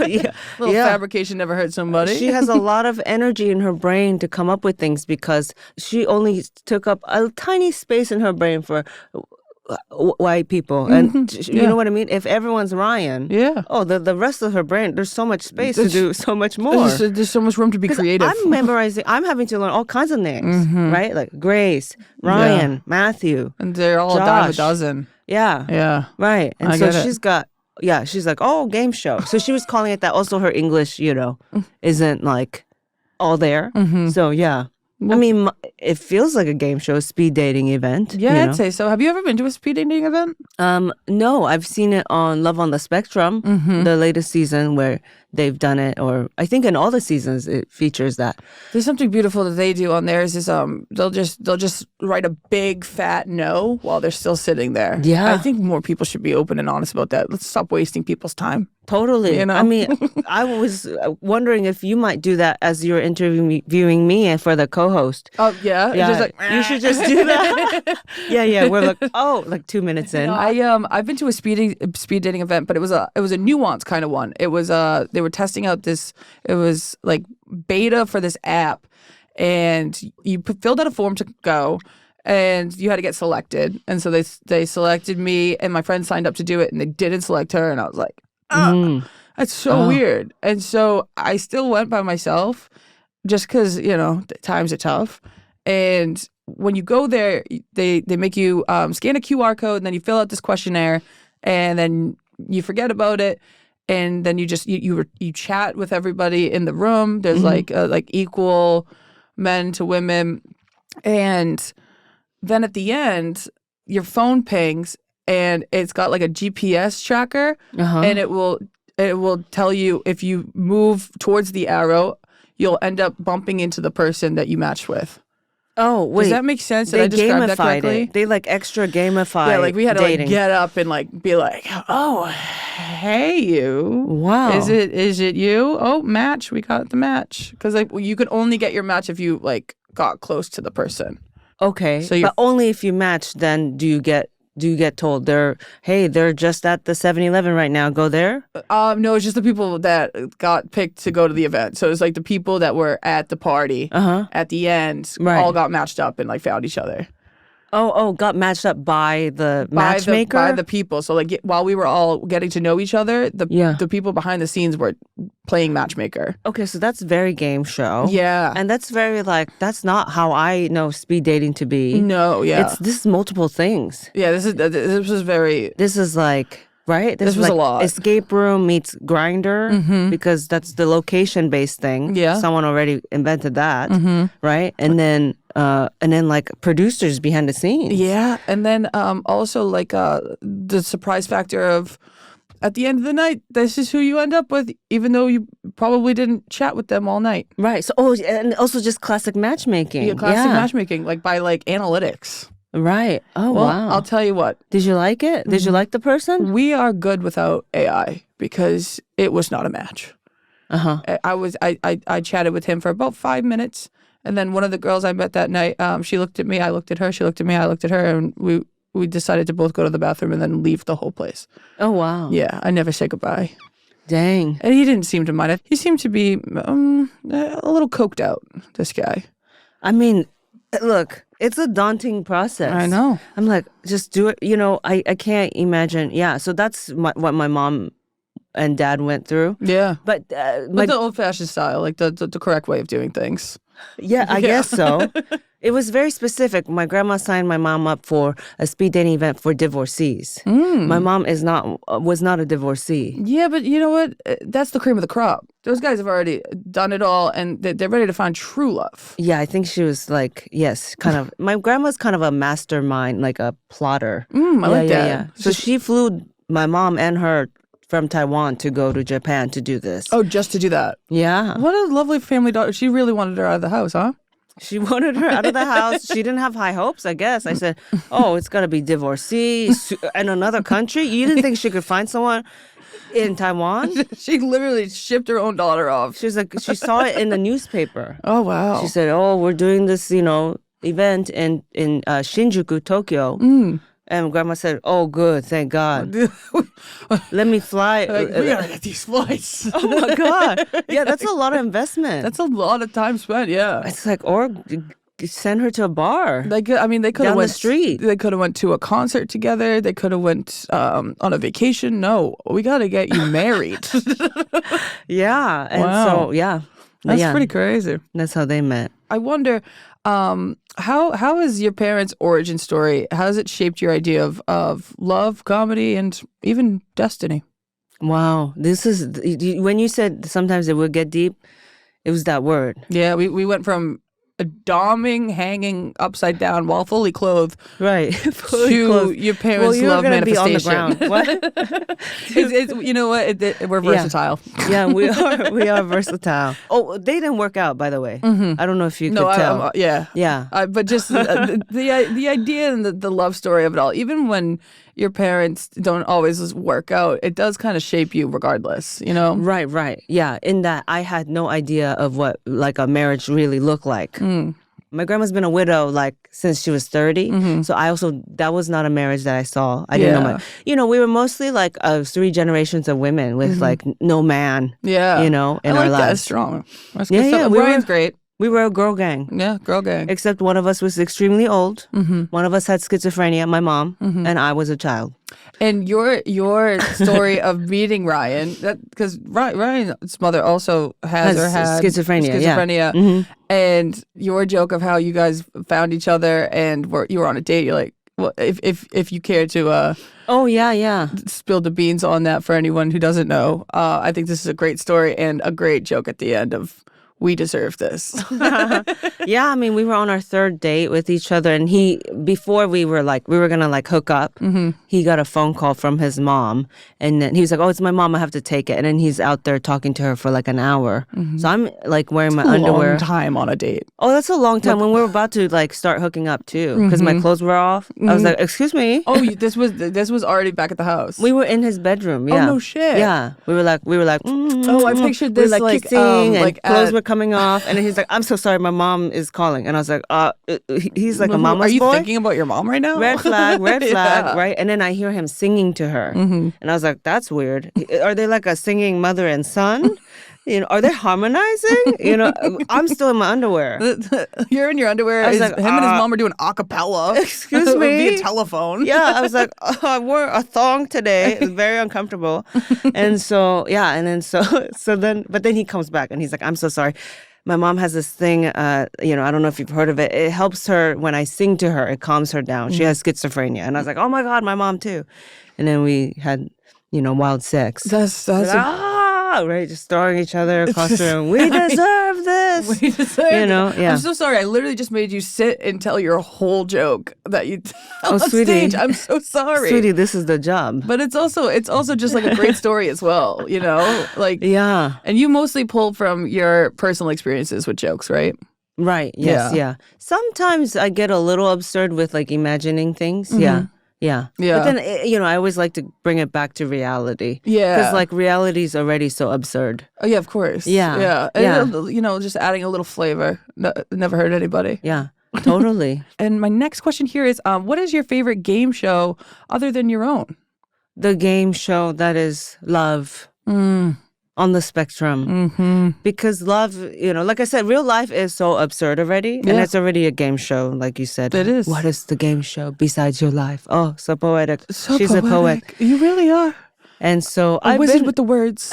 yeah.
Little fabrication never hurt somebody.
She has a lot of energy in her brain to come up with things because she only took up a tiny space in her brain for white people. And you know what I mean? If everyone's Ryan, the rest of her brain, there's so much space to do so much more.
There's so much room to be creative.
I'm having to learn all kinds of names, right? Like Grace, Ryan, Matthew.
And they're all
Josh.
a dime a dozen.
Yeah.
Yeah.
Right. And so she's got, she's like, oh, game show. So she was calling it that. Also, her English, isn't all there. So, yeah. I mean, it feels like a game show, speed dating event.
Yeah, I'd say so. Have you ever been to a speed dating event?
No, I've seen it on Love on the Spectrum, the latest season where they've done it, or I think in all the seasons it features that.
There's something beautiful that they do on theirs is they'll just write a big fat no while they're still sitting there.
Yeah.
I think more people should be open and honest about that. Let's stop wasting people's time.
Totally.
You know?
I mean, I was wondering if you might do that as you're interviewing me and for the co-host.
Oh yeah,
Yeah,
Just like,
you should just do that. yeah. We're like 2 minutes in.
I've been to a speed dating event, but it was a nuance kind of one. It was they were testing out this. It was like beta for this app, and you filled out a form to go, and you had to get selected. And so they selected me, and my friend signed up to do it, and they didn't select her, and I was like, that's so weird. And so I still went by myself, just because times are tough. And when you go there, they make you scan a QR code, and then you fill out this questionnaire, and then you forget about it, and then you just you chat with everybody in the room. There's like equal men to women, and then at the end, your phone pings, and it's got like a GPS tracker, and it will tell you if you move towards the arrow, you'll end up bumping into the person that you matched with.
Oh, wait.
Does that make sense? Did
They
I describe that
gamified
correctly?
it. They like extra gamified.
Yeah, like we had to
dating.
like get up and like be like, "Oh, hey you.
Wow.
Is it you? Oh, match. We got the match." Cuz like you could only get your match if you like got close to the person.
Okay,
So
but only if you match. Then do you get told they're just at the 7-Eleven right now? Go there.
No, it's just the people that got picked to go to the event. So it's like the people that were at the party at the end all got matched up and like found each other.
Oh, got matched up by the matchmaker?
By the people. So like while we were all getting to know each other, the people behind the scenes were playing matchmaker.
Okay, so that's very game show.
Yeah.
And that's very that's not how I know speed dating to be.
No, yeah.
This is multiple things.
Yeah, this was very...
This is like... Right?
This was
like
a lot.
Escape room meets grinder because that's the location-based thing.
Yeah.
Someone already invented that, right? And then like producers behind the scenes.
Yeah, and then also like the surprise factor of at the end of the night, this is who you end up with, even though you probably didn't chat with them all night.
Right. So and also just classic matchmaking.
Yeah, classic matchmaking, like by like analytics.
Right. Oh,
Well,
wow.
I'll tell you what.
Did you like it? Did you like the person?
We are good without AI because it was not a match. I chatted with him for about 5 minutes, and then one of the girls I met that night, she looked at me, I looked at her, she looked at me, I looked at her, and we decided to both go to the bathroom and then leave the whole place.
Oh, wow.
Yeah, I never say goodbye.
Dang.
And he didn't seem to mind it. He seemed to be a little coked out, this guy.
I mean, look, it's a daunting process.
I know.
I'm like, just do it. I can't imagine. Yeah, so that's what my mom and dad went through.
Yeah.
But
the old-fashioned style, like the correct way of doing things.
Yeah, I guess so. It was very specific. My grandma signed my mom up for a speed dating event for divorcees. My mom was not a divorcee.
Yeah, but you know what? That's the cream of the crop. Those guys have already done it all, and they're ready to find true love.
Yeah, I think she was like, yes, kind of. My grandma's kind of a mastermind, like a plotter.
I like that.
Yeah. So she flew my mom and her from Taiwan to go to Japan to do this.
Oh, just to do that.
Yeah.
What a lovely family daughter. She really wanted her out of the house, huh?
She wanted her out of the house. She didn't have high hopes, I guess. I said, oh, it's got to be divorcee in another country? You didn't think she could find someone in Taiwan?
She literally shipped her own daughter off.
She was like, she saw it in the newspaper.
Oh, wow.
She said, oh, we're doing this, event in Shinjuku, Tokyo. And grandma said, oh, good, thank God. Let me fly.
Like, we gotta get these flights.
Oh, my God. Yeah, that's a lot of investment.
That's a lot of time spent, yeah.
It's like, or send her to a bar.
They could have
down
went
the street.
They could have went to a concert together. They could have went on a vacation. No, we got to get you married.
Yeah. And
Wow.
so, yeah.
That's pretty crazy.
That's how they met.
I wonder, how is your parents' origin story? How has it shaped your idea of love, comedy, and even destiny?
Wow. This is, when you said sometimes it would get deep, it was that word.
Yeah, we went from a doming, hanging upside down while fully clothed,
Right.
to your parents'
you're
love
gonna
manifestation.
Be on the ground. What?
It's, you know what? We're versatile.
Yeah, we are. We are versatile. Oh, they didn't work out, by the way. I don't know if you could tell.
Yeah.
Yeah.
But just the idea and the love story of it all, even when your parents don't always work out, it does kind of shape you regardless, you know?
Right. Yeah, in that I had no idea of what like a marriage really looked like. My grandma's been a widow like since she was 30. So that was not a marriage that I saw. I didn't know we were mostly like 3 generations of women with like no man.
Yeah.
In
I
our
like that.
lives.
That's strong. That's good
Yeah,
stuff. Ryan's great.
We were a girl gang.
Yeah, girl gang.
Except one of us was extremely old. One of us had schizophrenia, my mom, and I was a child.
And your story of meeting Ryan, because Ryan's mother also had
schizophrenia.
Yeah. And your joke of how you guys found each other and you were on a date, you're like, well, if you care to spill the beans on that for anyone who doesn't know, I think this is a great story and a great joke at the end of we deserve this.
Yeah, I mean, we were on our 3rd date with each other, and before we were gonna like hook up, he got a phone call from his mom, and then he was like, "Oh, it's my mom, I have to take it." And then he's out there talking to her for like an hour. So I'm like wearing my underwear.
Long time on a date.
Oh, that's a long time. When we were about to like start hooking up too, because my clothes were off. I was like, "Excuse me."
Oh, this was already back at the house.
We were in his bedroom. Yeah.
Oh no shit.
Yeah, we were like.
Oh, I pictured this
we were, like kissing and clothes were coming off, and then he's like, "I'm so sorry, my mom is calling," and I was like, he's like a mama's boy.
Are you thinking about your mom right now?
Red flag, right? And then I hear him singing to her, and I was like, that's weird. Are they like a singing mother and son? Are they harmonizing? I'm still in my underwear.
You're in your underwear.
I was like,
him and his mom are doing a cappella.
Excuse me?
Via telephone.
Yeah, I was like, I wore a thong today. It's very uncomfortable. And so, but then he comes back and he's like, I'm so sorry. My mom has this thing, I don't know if you've heard of it. It helps her when I sing to her. It calms her down. She has schizophrenia. And I was like, oh my God, my mom too. And then we had, wild sex.
That's
right, just throwing each other across the room. We deserve this.
We deserve
yeah.
I'm so sorry. I literally just made you sit and tell your whole joke that you on
sweetie.
stage. I'm so sorry.
Sweetie, this is the job.
But it's also just like a great story as well, Like
yeah.
And you mostly pull from your personal experiences with jokes, right?
Right. Yes, yeah. Sometimes I get a little absurd with like imagining things. Yeah. But then, I always like to bring it back to reality.
Yeah.
Because, like, reality is already so absurd.
Oh, yeah, of course.
Yeah.
And, just adding a little flavor. Never hurt anybody.
Yeah, totally.
And my next question here is, what is your favorite game show other than your own?
The game show that is love. On the spectrum. Because love, like I said, real life is so absurd already. And it's already a game show, like you said.
It is.
What is the game show besides your life? Oh, so poetic. She's
poetic.
A poet.
You really are.
And so
a wizard with the words.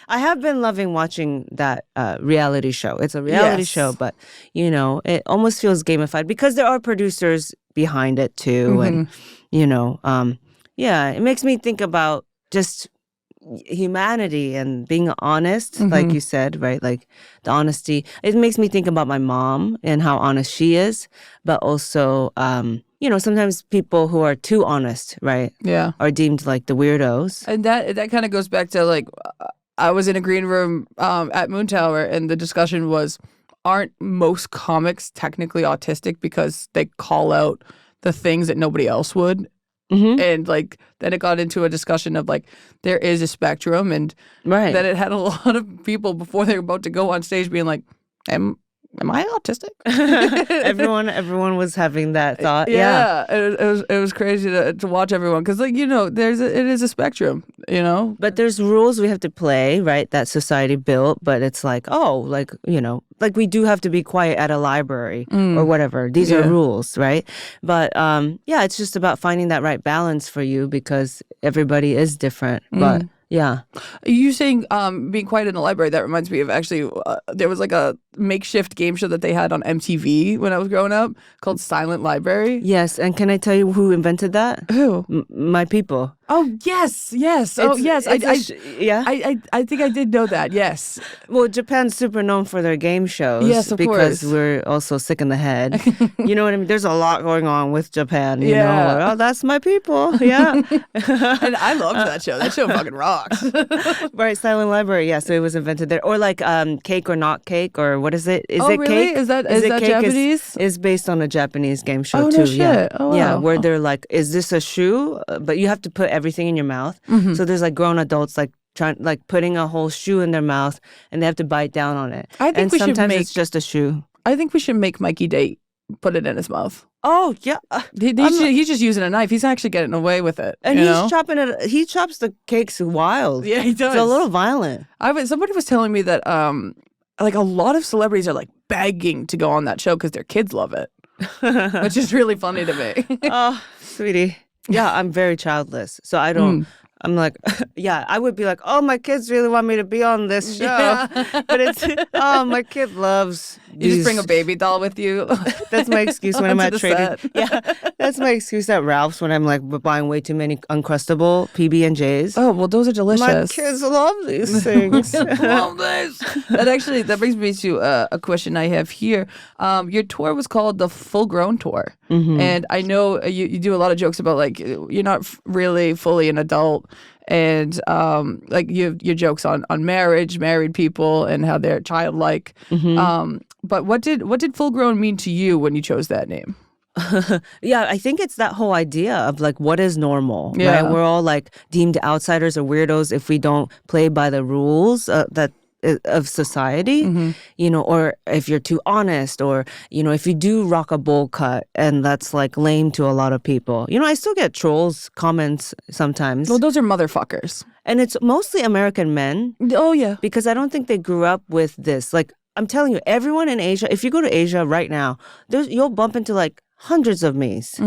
I have been loving watching that reality show. It's a reality show, but, it almost feels gamified because there are producers behind it too. And, it makes me think about just humanity and being honest, like you said, right? Like the honesty. It makes me think about my mom and how honest she is, but also, sometimes people who are too honest, right?
Yeah,
are deemed like the weirdos.
And that kind of goes back to like, I was in a green room at Moon Tower, and the discussion was, aren't most comics technically autistic because they call out the things that nobody else would? And like then it got into a discussion of like there is a spectrum, and that it had a lot of people before they were about to go on stage being like, am I autistic?
everyone was having that thought.
It was crazy to watch everyone because like it is a spectrum,
But there's rules we have to play, right? That society built, but it's like like we do have to be quiet at a library or whatever. These are rules, right? But it's just about finding that right balance for you because everybody is different. But yeah.
You saying being quiet in the library, that reminds me of actually, there was like a makeshift game show that they had on MTV when I was growing up called Silent Library.
Yes, and can I tell you who invented that?
Who?
My people.
Oh yes, yes. Oh yes.
Yeah.
I think I did know that. Yes.
Well, Japan's super known for their game shows.
Yes, of
because
course.
we're also sick in the head. You know what I mean? There's a lot going on with Japan. You know,
Yeah.
like, oh, that's my people. Yeah.
And I loved that show. That show fucking rocks.
Right, Silent Library. Yeah, so it was invented there. Or like Cake or Not Cake, or what is it? Is
Oh,
it
really?
Cake?
Is that
it
Japanese?
Is based on a Japanese game show
Oh,
too.
no
Yeah.
shit. Oh,
Yeah,
wow.
where they're like, is this a shoe? But you have to put everything in your mouth.
Mm-hmm.
So there's like grown adults like putting a whole shoe in their mouth, and they have to bite down on it.
I think
and
we should
sometimes
make-
it's just a shoe.
I think we should make Mikey date put it in his mouth.
Oh yeah.
He's just using a knife. He's actually getting away with it.
And
you
he's
know?
chopping it. He chops the cakes wild.
Yeah, he does.
It's a little violent.
Somebody was telling me that like a lot of celebrities are like begging to go on that show because their kids love it, which is really funny to me.
Oh, sweetie. Yeah, I'm very childless, so I don't. I'm like, yeah, I would be like, oh, my kids really want me to be on this show.
Yeah.
But it's, oh, my kid loves
You just bring a baby doll with you.
That's my excuse when I'm
Onto
at
the
trading.
set.
Yeah, that's my excuse at Ralph's when I'm like buying way too many Uncrustable PB&Js.
Oh, well, those are delicious.
My kids love these things.
Love this. That brings me to a question I have here. Your tour was called the Full Grown Tour.
Mm-hmm.
And I know you do a lot of jokes about like you're not really fully an adult. And like you have your jokes on marriage, married people, and how they're childlike.
Mm-hmm.
But what did full grown mean to you when you chose that name?
Yeah, I think it's that whole idea of like what is normal,
Yeah.
right? We're all like deemed outsiders or weirdos if we don't play by the rules of society, you know, or if you're too honest, or you know, if you do rock a bowl cut and that's like lame to a lot of people. You know, I still get trolls comments sometimes,
Well, those are motherfuckers.
and it's mostly American men
Oh yeah.
because I don't think they grew up with this. Like I'm telling you, everyone in Asia, if you go to Asia right now, you'll bump into like hundreds of me's.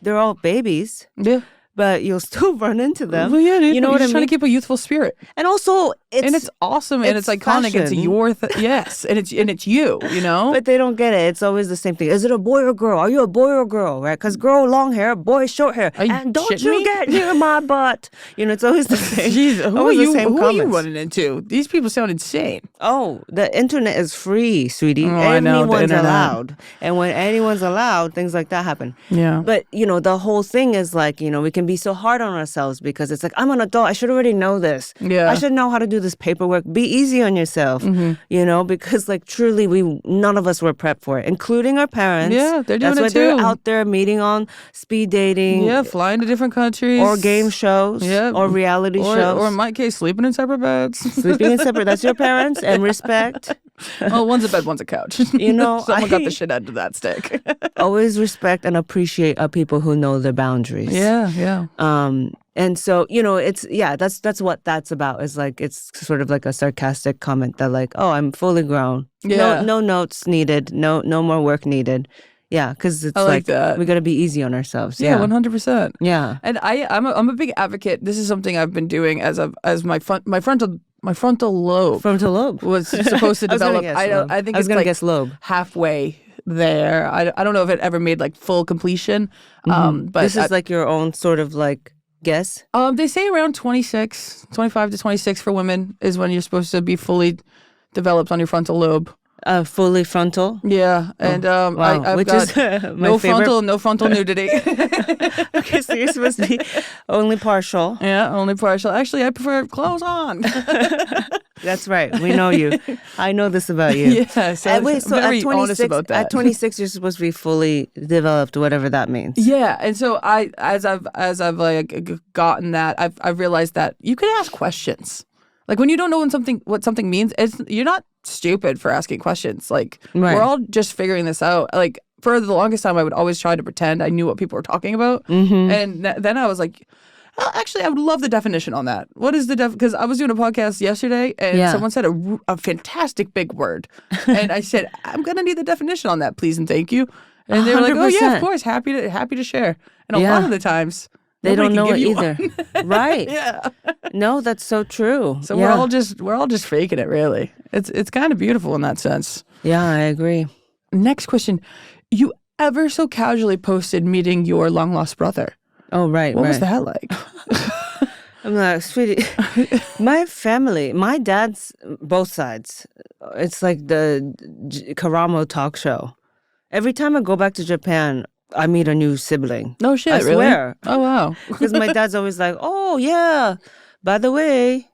They're all babies,
Yeah.
but you'll still run into them.
Well, yeah, dude,
you know what
you're
I
just trying
mean?
to keep a youthful spirit.
And also,
It's awesome and it's iconic. It's
fashion.
your yes, and it's you know.
But they don't get it. It's always the same thing. Is it a boy or girl? Are you a boy or girl? Right? Because girl long hair, boy short hair.
Are you
And don't
shitting
you
me?
get near my butt. You know, it's always the same.
Jeez, who are
always
you?
the same
Who are you
comments.
running into? These people sound insane.
Oh, the internet is free, sweetie.
Oh, I know, the
Anyone's
internet.
allowed. And when anyone's allowed, things like that happen.
Yeah.
But, you know, the whole thing is like, you know, we can be so hard on ourselves because it's like, I'm an adult. I should already know this.
Yeah.
I should know how to do this paperwork. Be easy on yourself, you know, because like truly none of us were prepped for it, including our parents.
Yeah, they're doing
That's
it
why they're
too.
out there meeting on speed dating.
Yeah, flying to different countries.
Or game shows.
Yeah.
Or reality shows.
Or in my case, sleeping in separate beds.
Sleeping in separate. That's your parents. And respect.
Oh, one's a bed, one's a couch.
You know,
Someone got the shit end of that stick.
Always respect and appreciate people who know their boundaries.
Yeah, yeah.
And so, you know, that's what that's about. Is like it's sort of like a sarcastic comment that like, oh, I'm fully grown.
Yeah.
No notes needed. No more work needed. Yeah, because it's
I like that.
we got to be easy on ourselves.
Yeah,
Yeah.
100%.
Yeah.
And I'm a big advocate. This is something I've been doing as my frontal lobe
Frontal lobe.
was supposed to
I was gonna
develop.
guess
I
lobe.
think
I was
it's
gonna
like
guess lobe.
halfway there. I don't know if it ever made like full completion. But
This is like your own sort of like guess.
they say around 25 to 26 for women is when you're supposed to be fully developed on your frontal lobe.
Fully frontal.
Yeah, and
Wow,
I've
which
got
is my
no
favorite.
frontal nudity.
Okay, so you're supposed to be only partial.
Yeah, only partial. Actually, I prefer clothes on.
That's right. We know you. I know this about you.
Yeah, so
Wait, so
I'm very
at
honest
26,
about that.
at 26, you're supposed to be fully developed, whatever that means.
Yeah, and so as I've like gotten that, I've realized that you can ask questions. Like when you don't know what something means, you're not stupid for asking questions. Like
Right.
we're all just figuring this out. Like for the longest time, I would always try to pretend I knew what people were talking about, and then I was like, oh, actually, I would love the definition on that. What is the because I was doing a podcast yesterday, and
Yeah.
someone said a fantastic big word, and I said I'm gonna need the definition on that, please and thank you. And they were like, oh yeah,
100%.
of course, happy to share. And a
Yeah.
lot of the times.
They
nobody
don't know
can
it
give you
either.
one.
Right.
Yeah.
No, that's so true.
So
yeah.
we're all just faking it, really. It's kind of beautiful in that sense.
Yeah, I agree.
Next question. You ever so casually posted meeting your long lost brother.
Oh, right,
What
right.
was that like?
I'm like, sweetie, my family, my dad's both sides. It's like the Karamo talk show. Every time I go back to Japan, I meet a new sibling.
No shit,
I
really?
swear.
Oh, wow.
Because my dad's always like, oh, yeah, by the way,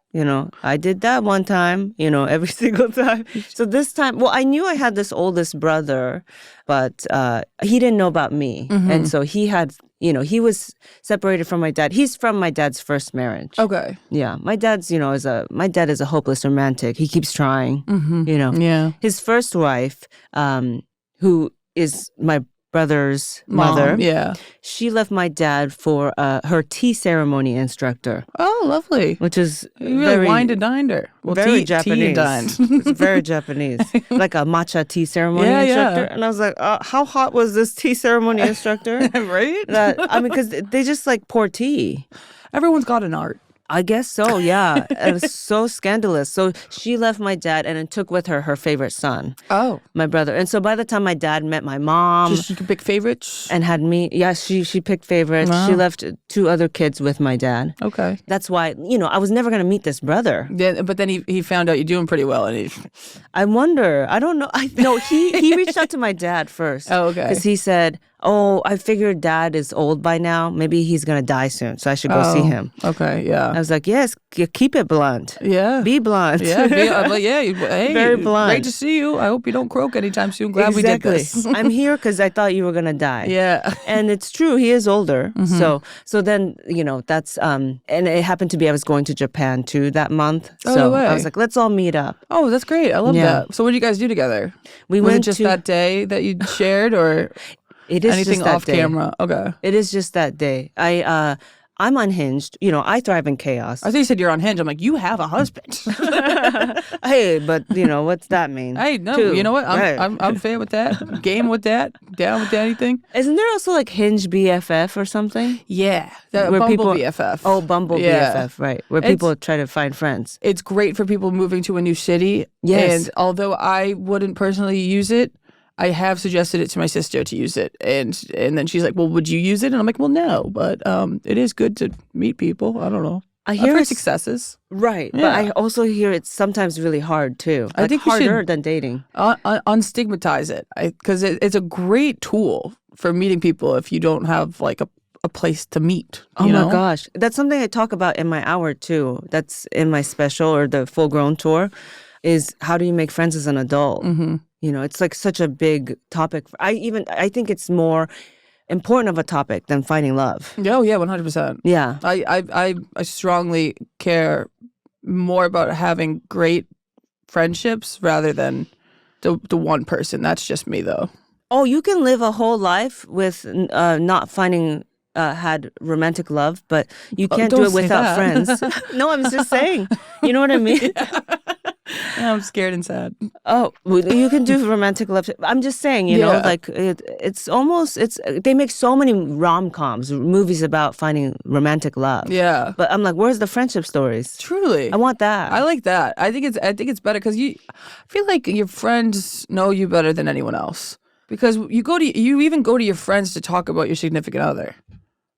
I did that one time, every single time. So this time, well, I knew I had this oldest brother, but he didn't know about me. And so he had, he was separated from my dad. He's from my dad's first marriage.
Okay.
Yeah. My dad's, my dad is a hopeless romantic. He keeps trying,
Yeah.
His first wife, who is my brother's mother.
Yeah.
She left my dad for her tea ceremony instructor.
Oh, lovely.
Which is
You really
very,
wined and dined her. Well,
very
tea and dined.
Japanese. It's very Japanese. Like a matcha tea ceremony instructor. And I was like, how hot was this tea ceremony instructor?
Right?
Because they just like pour tea.
Everyone's got an art.
I guess so, yeah. It was so scandalous. So she left my dad and then took with her her favorite son.
Oh.
My brother. And so by the time my dad met my mom.
She could pick favorites?
And had me. Yeah, she picked favorites.
Wow.
She left 2 other kids with my dad.
Okay.
That's why, I was never going to meet this brother.
Yeah, but then he found out you're doing pretty well. And
I wonder. I don't know. No, he reached out to my dad first.
Oh, okay.
Because he said, I figured dad is old by now. Maybe he's going to die soon. So I should go see him.
Okay, yeah.
I was like, yes, keep it blunt.
Yeah.
Be blunt.
Yeah, hey,
Very blunt.
Great to see you. I hope you don't croak anytime soon. Glad we did this.
I'm here because I thought you were going to die.
Yeah.
And it's true. He is older. So then, that's, and it happened to be I was going to Japan too that month.
Oh,
so
no way.
I was like, let's all meet up.
Oh, that's great. I love that. So what did you guys do together?
We
Was
went
it just
to,
that day that you shared or
it is
anything
just that
off
day.
camera? Okay.
It is just that day. I'm unhinged. I thrive in chaos.
I thought you said you're unhinged. I'm like, you have a husband.
Hey, but what's that mean?
Hey, no,
Too.
you know what?
Right.
I'm fair with that. Game with that. Down with anything.
Isn't there also like Hinge BFF or something?
Yeah. The
Where
Bumble
people-
BFF.
Oh, Bumble
Yeah.
BFF, right. Where people try to find friends.
It's great for people moving to a new city.
Yes.
And although I wouldn't personally use it, I have suggested it to my sister to use it. And then she's like, well, would you use it? And I'm like, well, no. But it is good to meet people. I don't know.
I hear
I've heard
it's
successes.
Right.
Yeah.
But I also hear it's sometimes really hard too.
I
Like
think we should-
harder than dating.
Unstigmatize it. Because it's a great tool for meeting people if you don't have like a place to meet.
Oh
you
my
know?
gosh. That's something I talk about in my hour too. That's in my special or the full grown tour is how do you make friends as an adult?
Mm-hmm.
It's like such a big topic. I think it's more important of a topic than finding love.
Oh, yeah, 100%.
Yeah.
I strongly care more about having great friendships rather than the one person. That's just me, though.
Oh, you can live a whole life with not finding had romantic love, but you can't do
don't
it
say
without
that.
friends. No, I'm just saying. You know what I mean?
I'm scared and sad.
Oh, well, you can do romantic love. I'm just saying, you know,
Yeah.
like they make so many rom-coms, movies about finding romantic love.
Yeah.
But I'm like, where's the friendship stories?
Truly.
I want that.
I like that. I think it's better because I feel like your friends know you better than anyone else. Because you even go to your friends to talk about your significant other.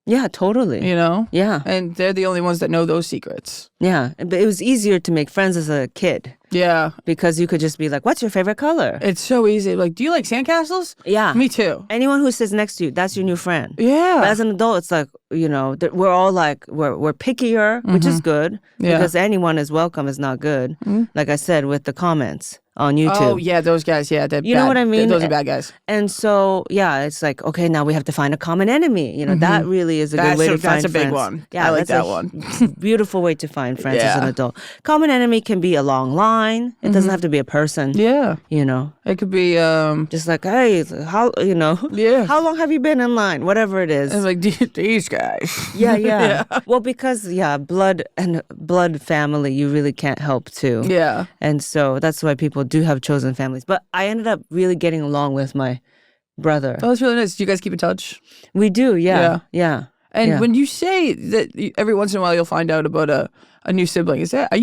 Yeah, totally.
You know?
Yeah.
And they're the only ones that know those secrets.
Yeah. But it was easier to make friends as a kid
Yeah.
because you could just be like, what's your favorite color?
It's so easy. Like, do you like sandcastles?
Yeah.
Me too.
Anyone who sits next to you, that's your new friend.
Yeah.
But as an adult, it's like, you know, we're all like, we're pickier, which is good.
Yeah.
Because anyone is welcome is not good. Like I said, with the comments on YouTube.
Oh, yeah, those guys. Yeah, they're
You know
bad.
what I mean?
Those are bad guys.
And so, yeah, it's like, okay, now we have to find a common enemy. You know, that really is a good way to find
That's a big
friends.
one.
Yeah,
I like
that's
that
a
one.
beautiful way to find friends as an
Yeah.
adult. Common enemy can be a long line. It doesn't have to be a person.
Yeah.
You know,
It could be,
just like, hey, how, you know,
Yeah.
how long have you been in line? Whatever it is.
it's like, these guys.
Yeah. Well, because, blood and blood family, you really can't help to.
Yeah.
And so that's why people do have chosen families. But I ended up really getting along with my brother.
Oh, that's really nice. Do you guys keep in touch?
We do, yeah.
And when you say that every once in a while you'll find out about a new sibling, is that are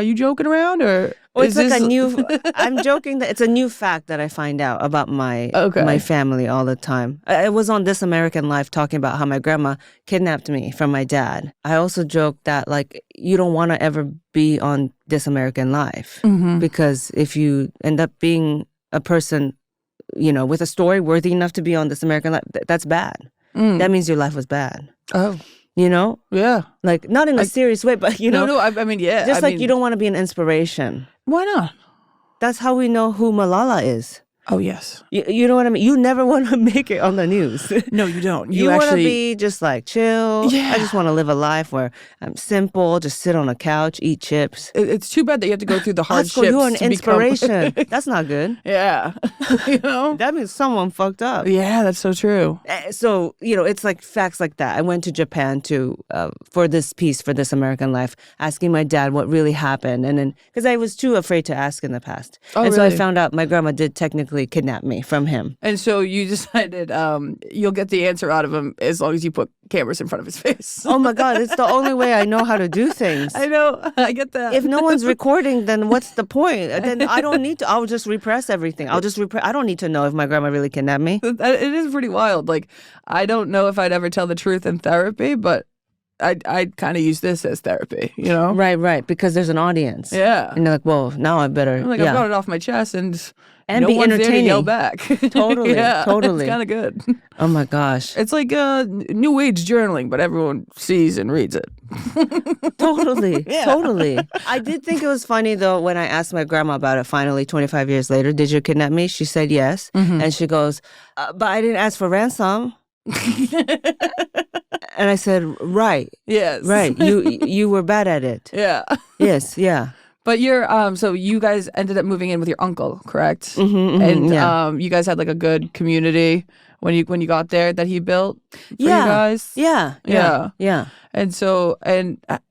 you joking around or?
Well, it's like a new. I'm joking that it's a new fact that I find out about my family all the time. I was on This American Life talking about how my grandma kidnapped me from my dad. I also joke that like you don't want to ever be on This American Life because if you end up being a person, with a story worthy enough to be on This American Life, that's bad. That means your life was bad.
Oh.
Yeah. Like, not in a serious way, but,
No, I mean, yeah.
Just you don't want to be an inspiration.
Why not?
That's how we know who Malala is.
Oh, yes.
You know what I mean? You never want to make it on the news.
No, you don't.
You want to be just like chill.
Yeah.
I just want to live a life where I'm simple, just sit on a couch, eat chips.
It's too bad that you have to go through the hardships.
You're an inspiration. That's not good.
Yeah.
That means someone fucked up.
Yeah, that's so true.
So, it's like facts like that. I went to Japan for this piece, for This American Life, asking my dad what really happened. And then, because I was too afraid to ask in the past.
Oh,
and
really?
so I found out my grandma did technically kidnap me from him.
And so you decided you'll get the answer out of him as long as you put cameras in front of his face.
Oh my God, it's the only way I know how to do things.
I know, I get that.
If no one's recording, then what's the point? Then I don't need to, I'll just repress everything. I don't need to know if my grandma really kidnapped me.
It is pretty wild. Like, I don't know if I'd ever tell the truth in therapy, but I'd kind of use this as therapy,
Right, because there's an audience.
Yeah.
And they're like, well, now I better.
I've got it off my chest and no
be
one's
entertaining.
there to yell back.
Totally,
yeah,
totally.
It's kind of good.
Oh my gosh.
It's like new age journaling, but everyone sees and reads it.
Totally, totally. I did think it was funny though when I asked my grandma about it finally 25 years later, did you kidnap me? She said yes. And she goes, but I didn't ask for ransom. And I said, right.
Yes.
Right. You were bad at it.
Yeah.
Yes, yeah.
But you're so you guys ended up moving in with your uncle, correct?
And
you guys had like a good community when you got there that he built for you guys.
Yeah.
And so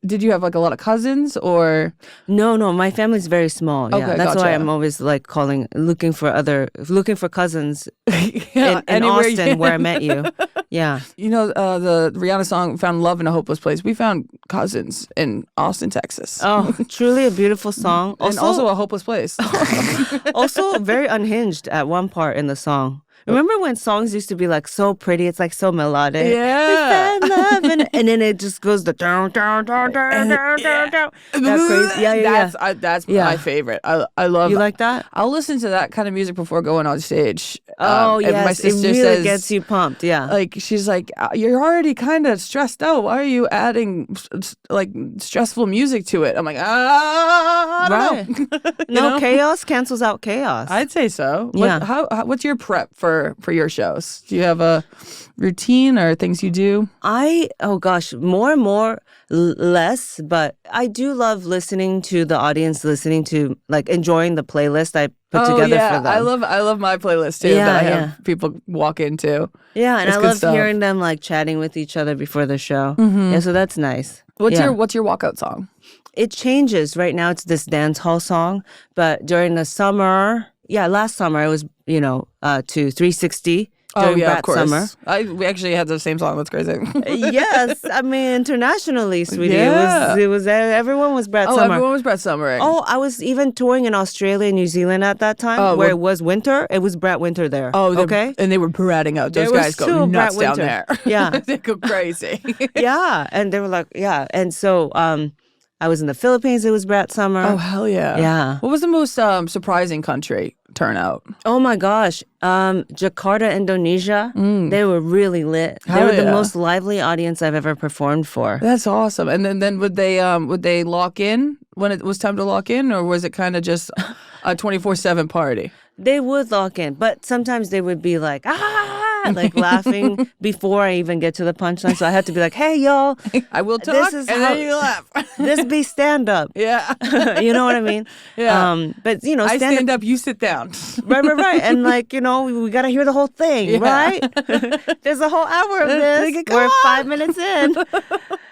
did you have like a lot of cousins or?
No, my family's very small. Yeah,
Okay,
that's
gotcha.
why I'm always like looking for cousins in
anywhere
Austin where I met you. Yeah.
The Rihanna song "Found Love in a Hopeless Place." We found cousins in Austin, Texas.
Oh, truly a beautiful song.
And also a hopeless place.
Also very unhinged at one part in the song. Remember when songs used to be like so pretty? It's like so melodic.
Yeah.
We found love and then it just goes the down. That crazy. Yeah.
That's my favorite. I love.
You like that?
I'll listen to that kind of music before going on stage.
Oh
and
yes,
my sister
it really
says,
gets you pumped. Yeah.
Like she's like, you're already kind of stressed out. Why are you adding like stressful music to it? I'm like, I don't know.
No, chaos cancels out chaos.
I'd say so.
Yeah.
What's your prep for your shows? Do you have a routine or things you do?
More and more less, but I do love listening to the audience, listening to like enjoying the playlist I put together for them.
I love my playlist too that I have people walk into.
Yeah, and
it's
I
good
love
stuff.
hearing them like chatting with each other before the show. Yeah, so that's nice.
What's your walkout song?
It changes. Right now it's this dance hall song, but during the summer, last summer it was, to 360. During Brat
of course.
Summer.
We actually had the same song. That's crazy.
Yes, I mean internationally, sweetie.
Yeah.
It was everyone was Brat Summer.
Everyone was Brat Summering.
Oh, I was even touring in Australia and New Zealand at that time, where it was winter. It was Brat Winter there.
Oh,
okay.
And they were parading out. Those guys go nuts down there.
Yeah,
they go crazy.
Yeah, and they were like, and so I was in the Philippines. It was Brat Summer.
Oh hell yeah!
Yeah.
What was the most surprising country turnout?
Oh my gosh, Jakarta, Indonesia. They were really lit. They were the most lively audience I've ever performed for.
That's awesome. And then would they lock in when it was time to lock in, or was it kind of just a 24/7 party?
They would lock in, but sometimes they would be like, like laughing before I even get to the punchline. So I had to be like, hey, y'all.
I will talk, then you laugh.
This be stand-up.
Yeah.
You know what I mean?
Yeah.
But,
I stand up, you sit down.
Right. And like, we got to hear the whole thing, right? There's a whole hour of this. We're 5 minutes in.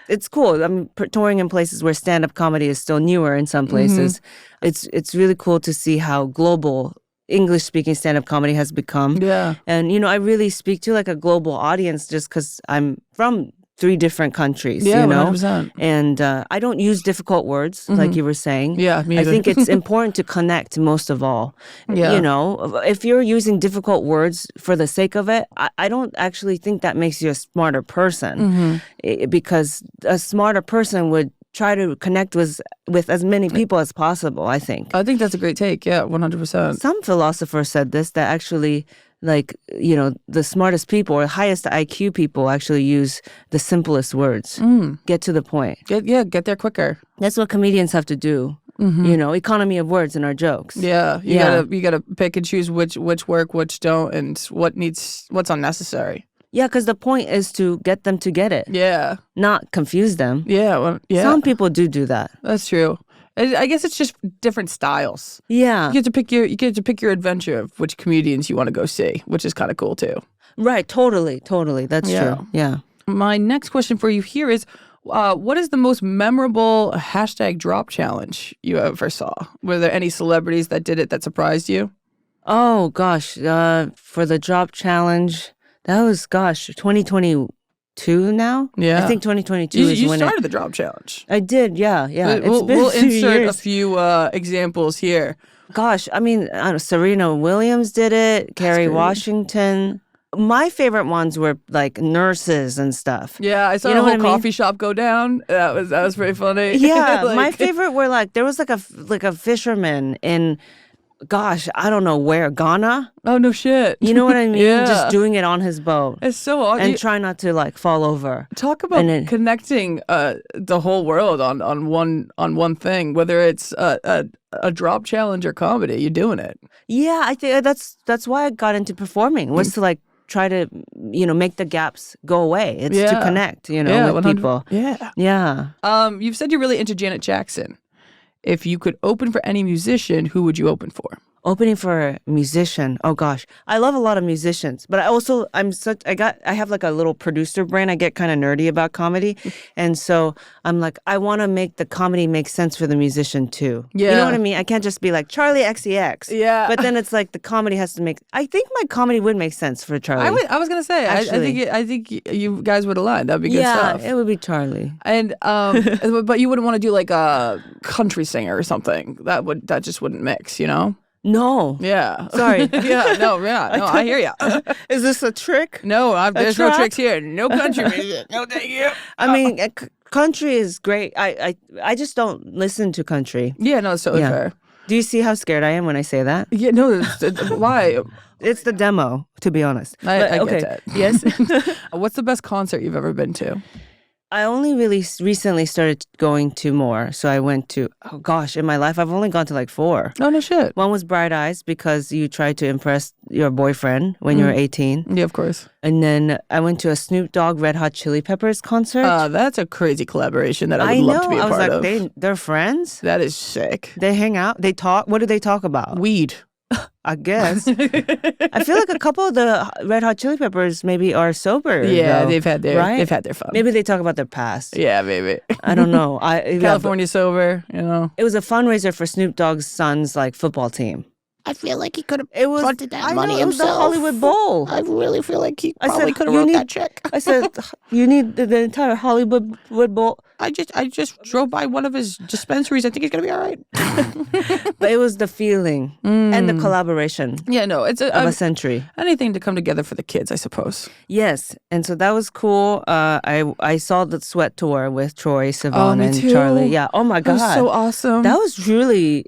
It's cool. I'm touring in places where stand-up comedy is still newer in some places. It's really cool to see how global English-speaking stand-up comedy has become.
Yeah.
And, I really speak to like a global audience just because I'm from 3 different countries,
Yeah,
you know?
100%.
And I don't use difficult words, like you were saying.
Yeah, me
I
either.
think it's important to connect most of all.
Yeah.
You know, if you're using difficult words for the sake of it, I don't actually think that makes you a smarter person. Because a smarter person would try to connect with as many people as possible, I think.
I think that's a great take. Yeah, 100%.
Some philosopher said this, that actually, like, you know, the smartest people or highest IQ people actually use the simplest words. Get to the point.
Get there quicker.
That's what comedians have to do. You know, economy of words in our jokes.
Yeah, you gotta pick and choose which work, which don't, and what's unnecessary.
Yeah, because the point is to get them to get it.
Yeah,
Not confuse them.
yeah, well, yeah.
Some people do that.
That's true. I guess it's just different styles.
Yeah.
You get to pick your adventure of which comedians you want to go see, which is kind of cool too.
Right. Totally. That's
Yeah.
true. Yeah.
My next question for you here is, what is the most memorable hashtag drop challenge you ever saw? Were there any celebrities that did it that surprised you?
Oh, gosh. For the drop challenge, that was, 2022 now?
Yeah.
I think 2022 is
You
when
started the drop challenge.
I did, yeah.
We'll
a few
insert
years.
a few examples here.
Gosh, I mean, Serena Williams did it, Kerry
great.
Washington. My favorite ones were like nurses and stuff.
Yeah, I saw
You
a
know
whole
what I mean?
coffee shop go down. That was pretty funny.
Yeah,
Like-
my favorite were like, there was like a fisherman in, gosh, I don't know where, Ghana?
Oh no shit.
You know what I mean?
Yeah.
Just doing it on his boat.
It's so odd.
And try not to like fall over.
Talk about
and then-
connecting the whole world on one thing, whether it's a drop challenge or comedy. You're doing it.
Yeah, I think that's why I got into performing, was to like try to, you know, make the gaps go away. It's to
Yeah.
connect, you know,
Yeah,
with
100
people.
Yeah.
Yeah.
You've said you're really into Janet Jackson. If you could open for any musician, who would you open for?
Opening for a musician. Oh gosh, I love a lot of musicians, but I have like a little producer brain. I get kind of nerdy about comedy, and so I'm like, I want to make the comedy make sense for the musician too. You
Yeah.
know what I mean? I can't just be like Charli XCX.
Yeah.
But then it's like the comedy has to make. I think my comedy would make sense for Charli.
I was gonna say.
Actually.
I think you guys would align. That'd be good
yeah,
stuff.
it would be Charli.
And but you wouldn't want to do like a country singer or something. That just wouldn't mix. You know?
No.
Yeah.
Sorry.
No, I hear you.
Is this a trick?
No, there's no
trap?
tricks here. No country music. No, thank you.
I mean, country is great. I just don't listen to country.
Yeah, no, it's totally
Yeah.
fair.
Do you see how scared I am when I say that?
Yeah, no, why?
It's the demo, to be honest.
I
okay.
get that.
Yes.
What's the best concert you've ever been to?
I only really recently started going to more. So I went to, oh gosh, in my life, I've only gone to like 4.
Oh, no shit.
One was Bright Eyes because you tried to impress your boyfriend when you were 18.
Yeah, of course.
And then I went to a Snoop Dogg Red Hot Chili Peppers concert.
That's a crazy collaboration that I would
I
love
know.
to be a
I was
part
like,
of.
they're friends?
That is sick.
They hang out? They talk? What do they talk about?
Weed.
I guess. I feel like a couple of the Red Hot Chili Peppers maybe are sober.
Yeah,
though,
they've had
right?
their fun.
Maybe they talk about their past.
Yeah, maybe.
I don't know.
California sober, you know.
It was a fundraiser for Snoop Dogg's son's like football team.
I feel like he could have
It was
fronted that
I
money
know, it was the
himself.
Hollywood Bowl.
I really feel like he
I said,
probably could have
"You
wrote
need-"
that check.
I said, you need the entire Hollywood Bowl.
I just drove by one of his dispensaries. I think he's gonna be all right.
But it was the feeling and the collaboration
Yeah, no, it's
of a century.
anything to come together for the kids, I suppose.
Yes, and so that was cool. I saw the Sweat tour with Troye, Sivan,
me
and
too.
Charli. Yeah. Oh my
That
god,
was so awesome.
That was really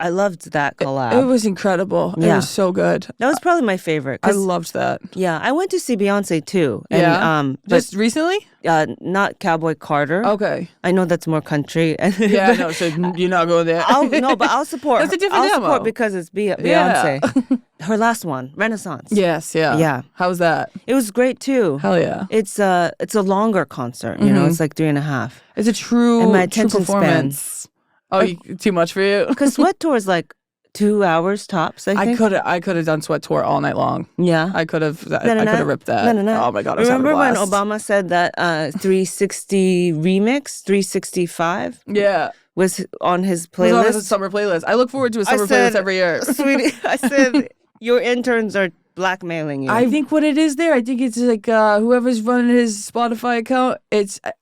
I loved that collab.
It was incredible. It
Yeah.
was so good.
That was probably my favorite.
I
'cause,
loved that.
yeah, I went to see Beyonce too. And,
Yeah?
but
Just recently?
not Cowboy Carter.
Okay.
I know that's more country.
Yeah, no, so you're not going there.
But I'll support.
That's a different
I'll
demo.
support because it's Beyonce.
Yeah.
Her last one, Renaissance.
Yes, yeah.
Yeah.
How was that?
It was great too.
Hell yeah.
It's a longer concert. You know, it's like 3.5.
It's a true,
And my
true
attention span.
performance. Oh, too much for you?
Because Sweat Tour is like 2 hours tops. I
I
think.
could have done Sweat Tour all night long.
Yeah.
I could have
No.
ripped that.
No.
Oh my god, I was having a
Remember when
blast.
Obama said that 360 remix, 365
Yeah.
was on his
It was on
playlist?
a summer playlist. I look forward to a summer
said-
playlist every year.
Sweetie, I said your interns are blackmailing you.
I think what it is there, I think it's like whoever's running his Spotify account.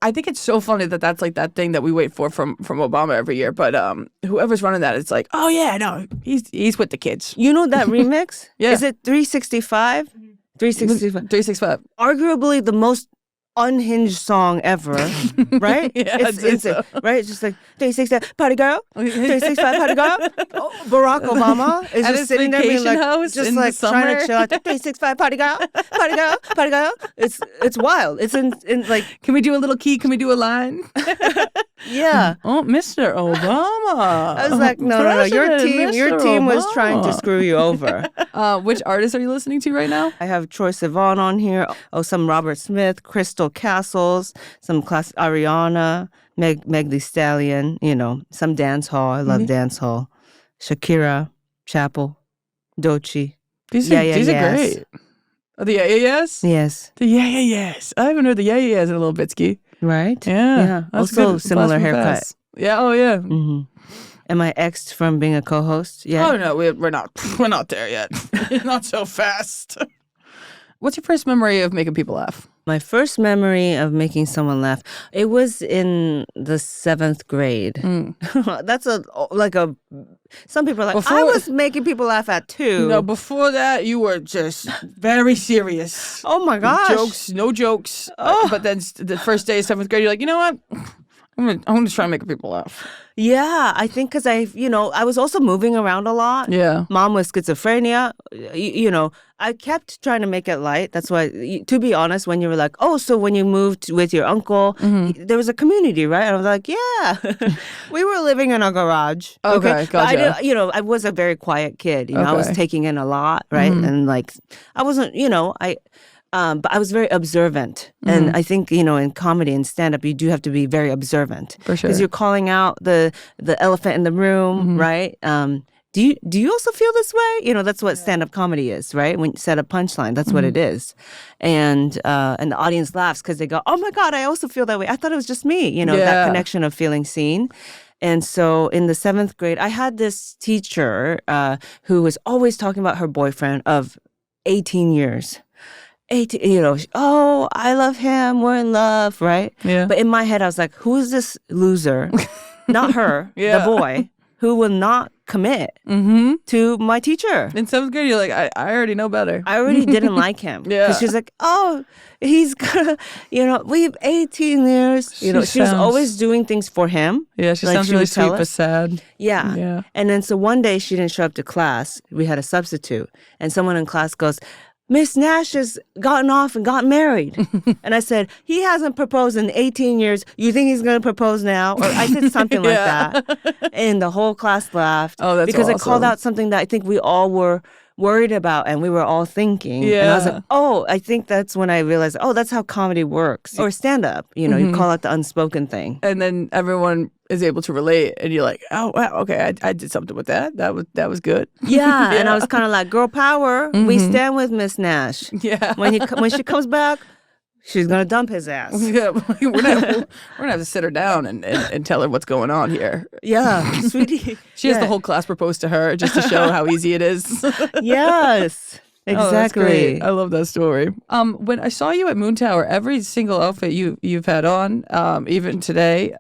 I think it's so funny that that's like that thing that we wait for from Obama every year. But whoever's running that, it's like, oh yeah, no, he's with the kids.
You know that remix?
Yeah.
Is it 365? 365.
365.
Arguably the most unhinged song ever, right?
Yeah,
it's
so.
right. It's just like 365 party girl, 365 party girl. Oh, Barack Obama is
At
just
his
sitting there being
vacation
like,
house
just
in the
like trying to
summer.
chill out. 365 party girl, party girl, party girl. It's wild. It's in like
Can we do a little key? Can we do a line?
yeah.
Oh, Mr. Obama.
I was like, no. Your
President
team
Mr.
was trying to
Obama.
screw you over.
Which artists are you listening to right now?
I have Troye Sivan on here. Oh, some Robert Smith, Crystal Castles, some class Ariana, Meg Thee Stallion. You know, some dance hall. I love dance hall. Shakira, Chapel, Doechii.
These
Yeah,
are,
yeah,
these are
yes.
great. Oh, the yes?
Yes,
The yes. I haven't heard the yes in a little bit, Ski.
right.
Yeah. That's
Also,
good.
similar
Blast from
haircut.
past. Yeah. Oh, yeah.
Mm-hmm. Am I exed from being a co-host? Yeah.
Oh, no, we're not. We're not there yet. Not so fast. What's your first memory of making people laugh?
My first memory of making someone laugh, it was in the 7th grade. That's some people are like, I was making people laugh at 2.
No, before that, you were just very serious.
Oh my gosh.
Jokes, no jokes. But then the first day of 7th grade, you're like, you know what? I'm gonna try and make people laugh.
Yeah, I think because I was also moving around a lot.
Yeah.
Mom was schizophrenia. I kept trying to make it light. That's why, to be honest, when you were like, oh, so when you moved with your uncle, there was a community, right? And I was like, yeah, we were living in a garage.
Okay,
But I
gotcha.
I was a very quiet kid. I was
Okay.
taking in a lot, right? And like, I wasn't, but I was very observant. And I think, in comedy and stand-up, you do have to be very observant.
For sure.
Because you're calling out the elephant in the room, right? Do you also feel this way? That's what stand-up comedy is, right? When you set a punchline, that's what it is. And the audience laughs because they go, oh my God, I also feel that way. I thought it was just me,
Yeah.
that connection of feeling seen. And so in the 7th grade, I had this teacher who was always talking about her boyfriend of 18 years. 18, oh, I love him, we're in love, right?
Yeah.
But in my head, I was like, who is this loser? Not her,
Yeah.
the boy, who will not commit to my teacher.
In 7th grade, you're like, I already know better.
I already didn't like him.
Yeah.
Because she's like, oh, he's gonna, we have 18 years. She was
sounds-
always doing things for him.
Yeah, she
Like,
sounds
she
really
would tell
sweet but
us.
sad.
Yeah.
Yeah.
And then so one day she didn't show up to class. We had a substitute. And someone in class goes, Miss Nash has gotten off and got married. And I said, he hasn't proposed in 18 years. You think he's going to propose now? Or I said something like that. And the whole class laughed.
Oh, that's
because it called
awesome.
out something that I think we all were worried about and we were all thinking. And I was
Yeah.
like, oh, I think that's when I realized, oh, that's how comedy works. Or stand-up, you call out the unspoken thing.
And then everyone is able to relate, and you're like, oh, wow, okay, I did something with that. That was good.
Yeah, and I was kind of like, girl power, we stand with Miss Nash.
Yeah.
When she comes back, she's going to dump his ass.
Yeah, we're gonna have to sit her down and tell her what's going on here.
Yeah, sweetie.
She has the whole class propose to her just to show how easy it is.
Yes,
Oh, that's great.
exactly.
I love that story. When I saw you at Moon Tower, every single outfit you've had on, even today,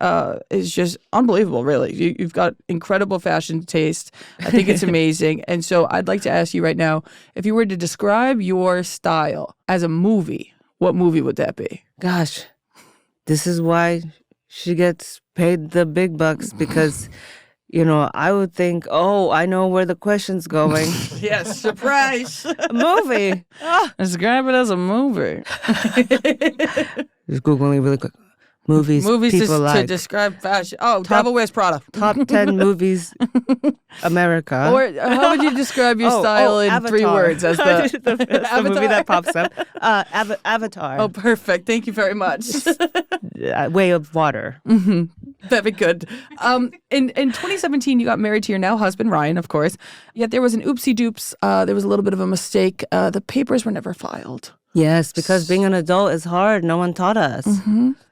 is just unbelievable. Really, you've got incredible fashion taste. I think it's amazing. And so I'd like to ask you right now, if you were to describe your style as a movie, what movie would that be?
Gosh, this is why she gets paid the big bucks because, I would think, oh, I know where the question's going.
Yes, surprise.
A movie.
Describe it as a movie.
Just Googling really quick. Movies people
to
like.
describe fashion. Oh, Devil Wears Prada.
Top 10 movies, America.
Or how would you describe your style in
Avatar.
3 words as the
That's the movie
Avatar?
that pops up. Avatar.
Oh, perfect. Thank you very much.
Way of Water.
Very good. In 2017, you got married to your now husband, Ryan, of course. Yet there was an oopsie doops. There was a little bit of a mistake. The papers were never filed.
Yes, because being an adult is hard. No one taught us.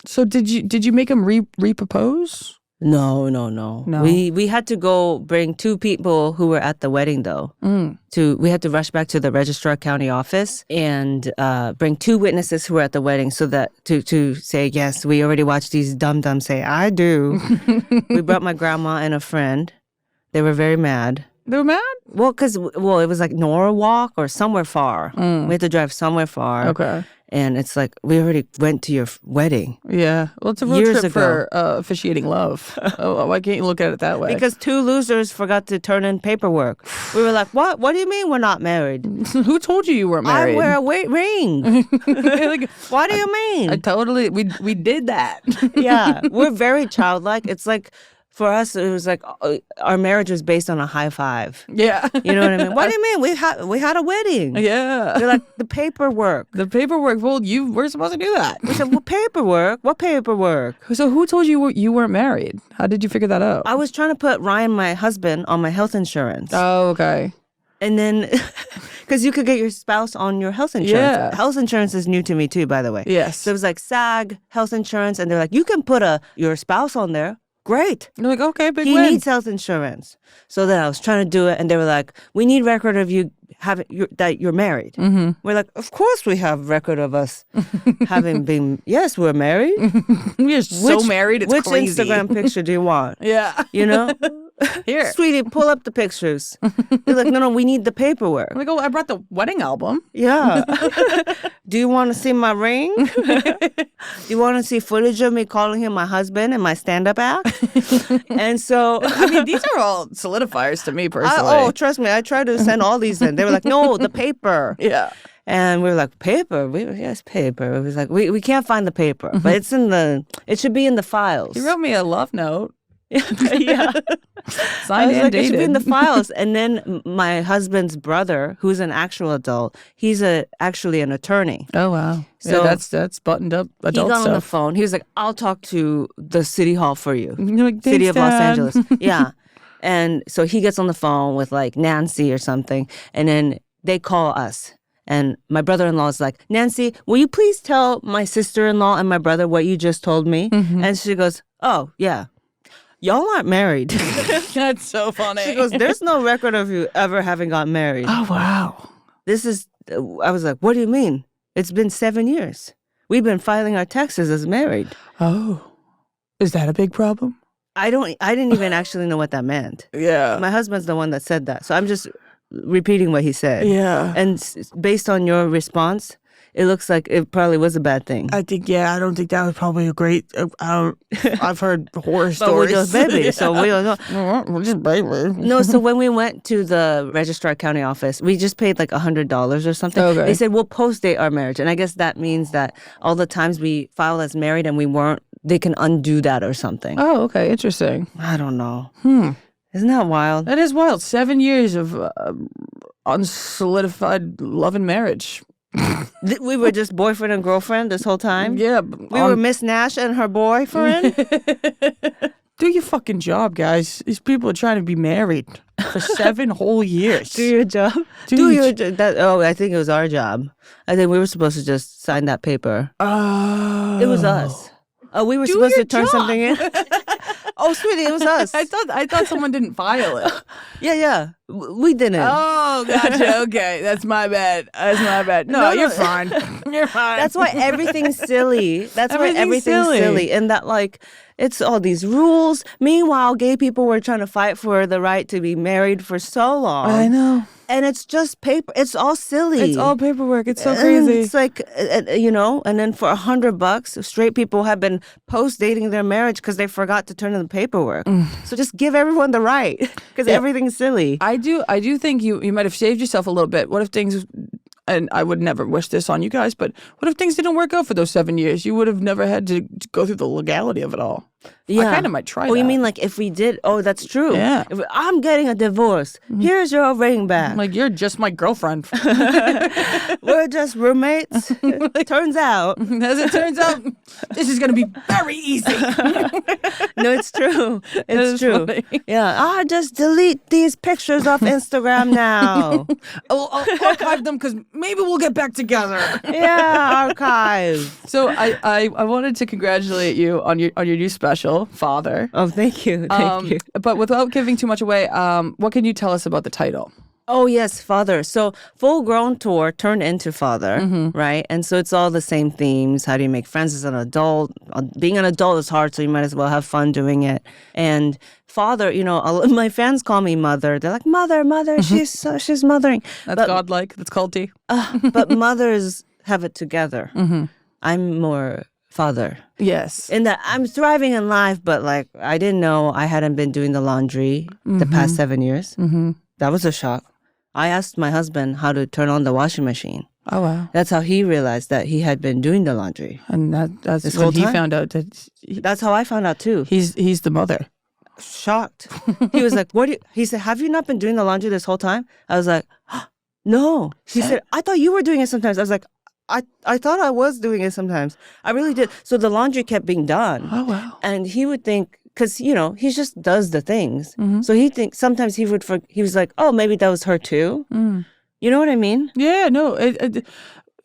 So did you make him re-propose?
No.
No.
We had to go bring 2 people who were at the wedding though. We had to rush back to the registrar county office and bring 2 witnesses who were at the wedding so that to say yes, we already watched these dum-dums say I do. We brought my grandma and a friend. They were very mad.
They were mad?
Well, it was like Norwalk or somewhere far. We had to drive somewhere far.
Okay.
And it's like, we already went to your wedding.
Yeah. Well, it's a road
Years
trip for officiating love. Why can't you look at it that way?
Because 2 losers forgot to turn in paperwork. We were like, what? What do you mean we're not married?
Who told you weren't married?
I wear a ring.
Like,
What do you mean?
I totally, we did that.
Yeah, we're very childlike. It's like, for us, it was like our marriage was based on a high five.
Yeah.
You know what I mean? What do you mean? We had a wedding.
Yeah.
They're like, the paperwork.
The paperwork. Well, you were supposed to do that.
We said, well, paperwork? What paperwork?
So who told you you weren't married? How did you figure that out?
I was trying to put Ryan, my husband, on my health insurance.
Oh, okay.
And then, because you could get your spouse on your health insurance.
Yeah.
Health insurance is new to me too, by the way.
Yes.
So it was like SAG, health insurance, and they're like, you can put your spouse on there. Great.
You're like, okay, big
He
win.
needs health insurance. So then I was trying to do it, and they were like, we need record of you that you're married. Mm-hmm. We're like, of course we have record of us having been, yes, we're married.
We are so married, it's
which
crazy.
Instagram picture do you want?
Yeah.
You know?
Here.
Sweetie, pull up the pictures. They're like, no, we need the paperwork.
I'm like, oh, I brought the wedding album.
Yeah. Do you want to see my ring? Do you want to see footage of me calling him my husband in my stand-up act? And so,
I mean, these are all solidifiers to me personally.
trust me, I tried to send all these in. They were like, no, the paper.
Yeah.
And we were like, paper? Yes, paper. It was like, we can't find the paper, but it should be in the files.
He wrote me a love note.
Yeah.
Signed
I was
and
like,
dated.
it should be in the files. And then my husband's brother, who's an actual adult, he's actually an attorney.
Oh, wow.
So
yeah, that's buttoned up adult
he got
stuff.
on the phone. He was like, I'll talk to the city hall for you.
You're like,
City
"Thanks,
of Los
Dad."
Angeles. Yeah. And so he gets on the phone with like Nancy or something. And then they call us. And my brother-in-law is like, Nancy, will you please tell my sister-in-law and my brother what you just told me? And she goes, oh, yeah. Y'all aren't married.
That's so funny.
She goes, there's no record of you ever having gotten married.
Oh, wow.
I was like, what do you mean? It's been 7 years. We've been filing our taxes as married.
Oh. Is that a big problem?
I didn't even actually know what that meant.
Yeah.
My husband's the one that said that. So I'm just repeating what he said.
Yeah.
And based on your response, it looks like it probably was a bad thing.
I don't think that was probably a great. I've heard horror
But
stories.
we're just baby, so we don't know.
We're just baby.
No, so when we went to the registrar county office, we just paid like $100 or something.
Okay.
They said, we'll post-date our marriage. And I guess that means that all the times we filed as married and we weren't, they can undo that or something.
Oh, okay. Interesting.
I don't know. Isn't that wild?
That is wild. 7 years of unsolidified love and marriage.
We were just boyfriend and girlfriend this whole time?
Yeah.
We were Miss Nash and her boyfriend?
Do your fucking job, guys. These people are trying to be married for 7 whole years.
Do your job.
Do
your
your
job. I think it was our job. I think we were supposed to just sign that paper.
Oh.
It was us. We were
Do
supposed
your
to turn
job.
something in. Oh, sweetie, it was us.
I thought someone didn't file it.
Yeah. We didn't.
Oh, gotcha. Okay, that's my bad. No,
No,
you're
no.
fine. You're fine.
That's why everything's silly. That's why
Everything's
everything's
silly.
silly. And that, like, it's all these rules. Meanwhile, gay people were trying to fight for the right to be married for so long.
I know.
And it's just paper. It's all silly.
It's all paperwork. It's so
And
crazy.
It's like, and then for $100, straight people have been post-dating their marriage because they forgot to turn in the paperwork. So just give everyone the right because everything's silly.
I do think you might have saved yourself a little bit. What if things, and I would never wish this on you guys, but what if things didn't work out for those 7 years? You would have never had to go through the legality of it all. I kind of might try that.
Oh, you mean like if we did? Oh, that's true.
Yeah.
I'm getting a divorce. Here's your ring back.
Like, you're just my girlfriend.
We're just roommates. Turns out.
As it turns out, this is going to be very easy.
No, it's true. It's
is
true.
funny.
Yeah. Just delete these pictures off Instagram now.
I'll archive them because maybe we'll get back together.
Yeah, archive.
So I wanted to congratulate you on your new special. special, father.
Oh, thank you. Thank you.
But without giving too much away, what can you tell us about the title?
Oh, yes, Father. So Full Grown Tour turned into Father, right? And so it's all the same themes. How do you make friends as an adult? Being an adult is hard, so you might as well have fun doing it. And Father, my fans call me Mother. They're like, Mother, she's mothering.
That's godlike. That's culty.
But mothers have it together. I'm more Father.
Yes.
In that I'm thriving in life, but like I didn't know I hadn't been doing the laundry the past 7 years. That was a shock. I asked my husband how to turn on the washing machine.
Oh, wow.
That's how he realized that he had been doing the laundry.
And that's
This
when
whole
he
time?
found out that
That's how I found out too.
he's the mother.
Shocked. He was like, he said, have you not been doing the laundry this whole time? I was like, no. He said, I thought you were doing it sometimes. I was like, I thought I was doing it sometimes. I really did. So the laundry kept being done.
Oh, wow.
And he would think, because, he just does the things. So he thinks sometimes he was like, oh, maybe that was her too. You know what I mean?
Yeah, no.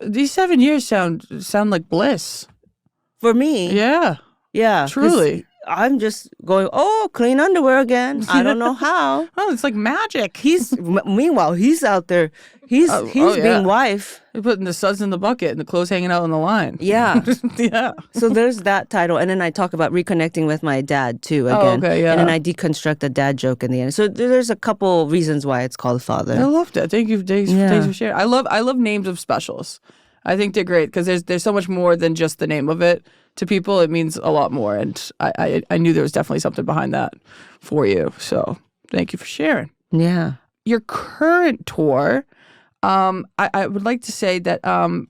These 7 years sound like bliss.
For me.
Yeah.
Yeah. 'cause
Truly.
I'm just going, oh, clean underwear again. I don't know how.
Oh, it's like magic.
Meanwhile, he's out there. He's
yeah.
being wife.
You're putting the suds in the bucket and the clothes hanging out on the line.
Yeah.
Yeah.
So there's that title. And then I talk about reconnecting with my dad too again.
Okay, yeah.
And then I deconstruct the dad joke in the end. So there's a couple reasons why it's called Father.
I loved it. Thank you. Thanks
Yeah.
for sharing. I love names of specials. I think they're great because there's so much more than just the name of it. To people, it means a lot more. And I knew there was definitely something behind that for you. So thank you for sharing.
Yeah.
Your current tour, I would like to say that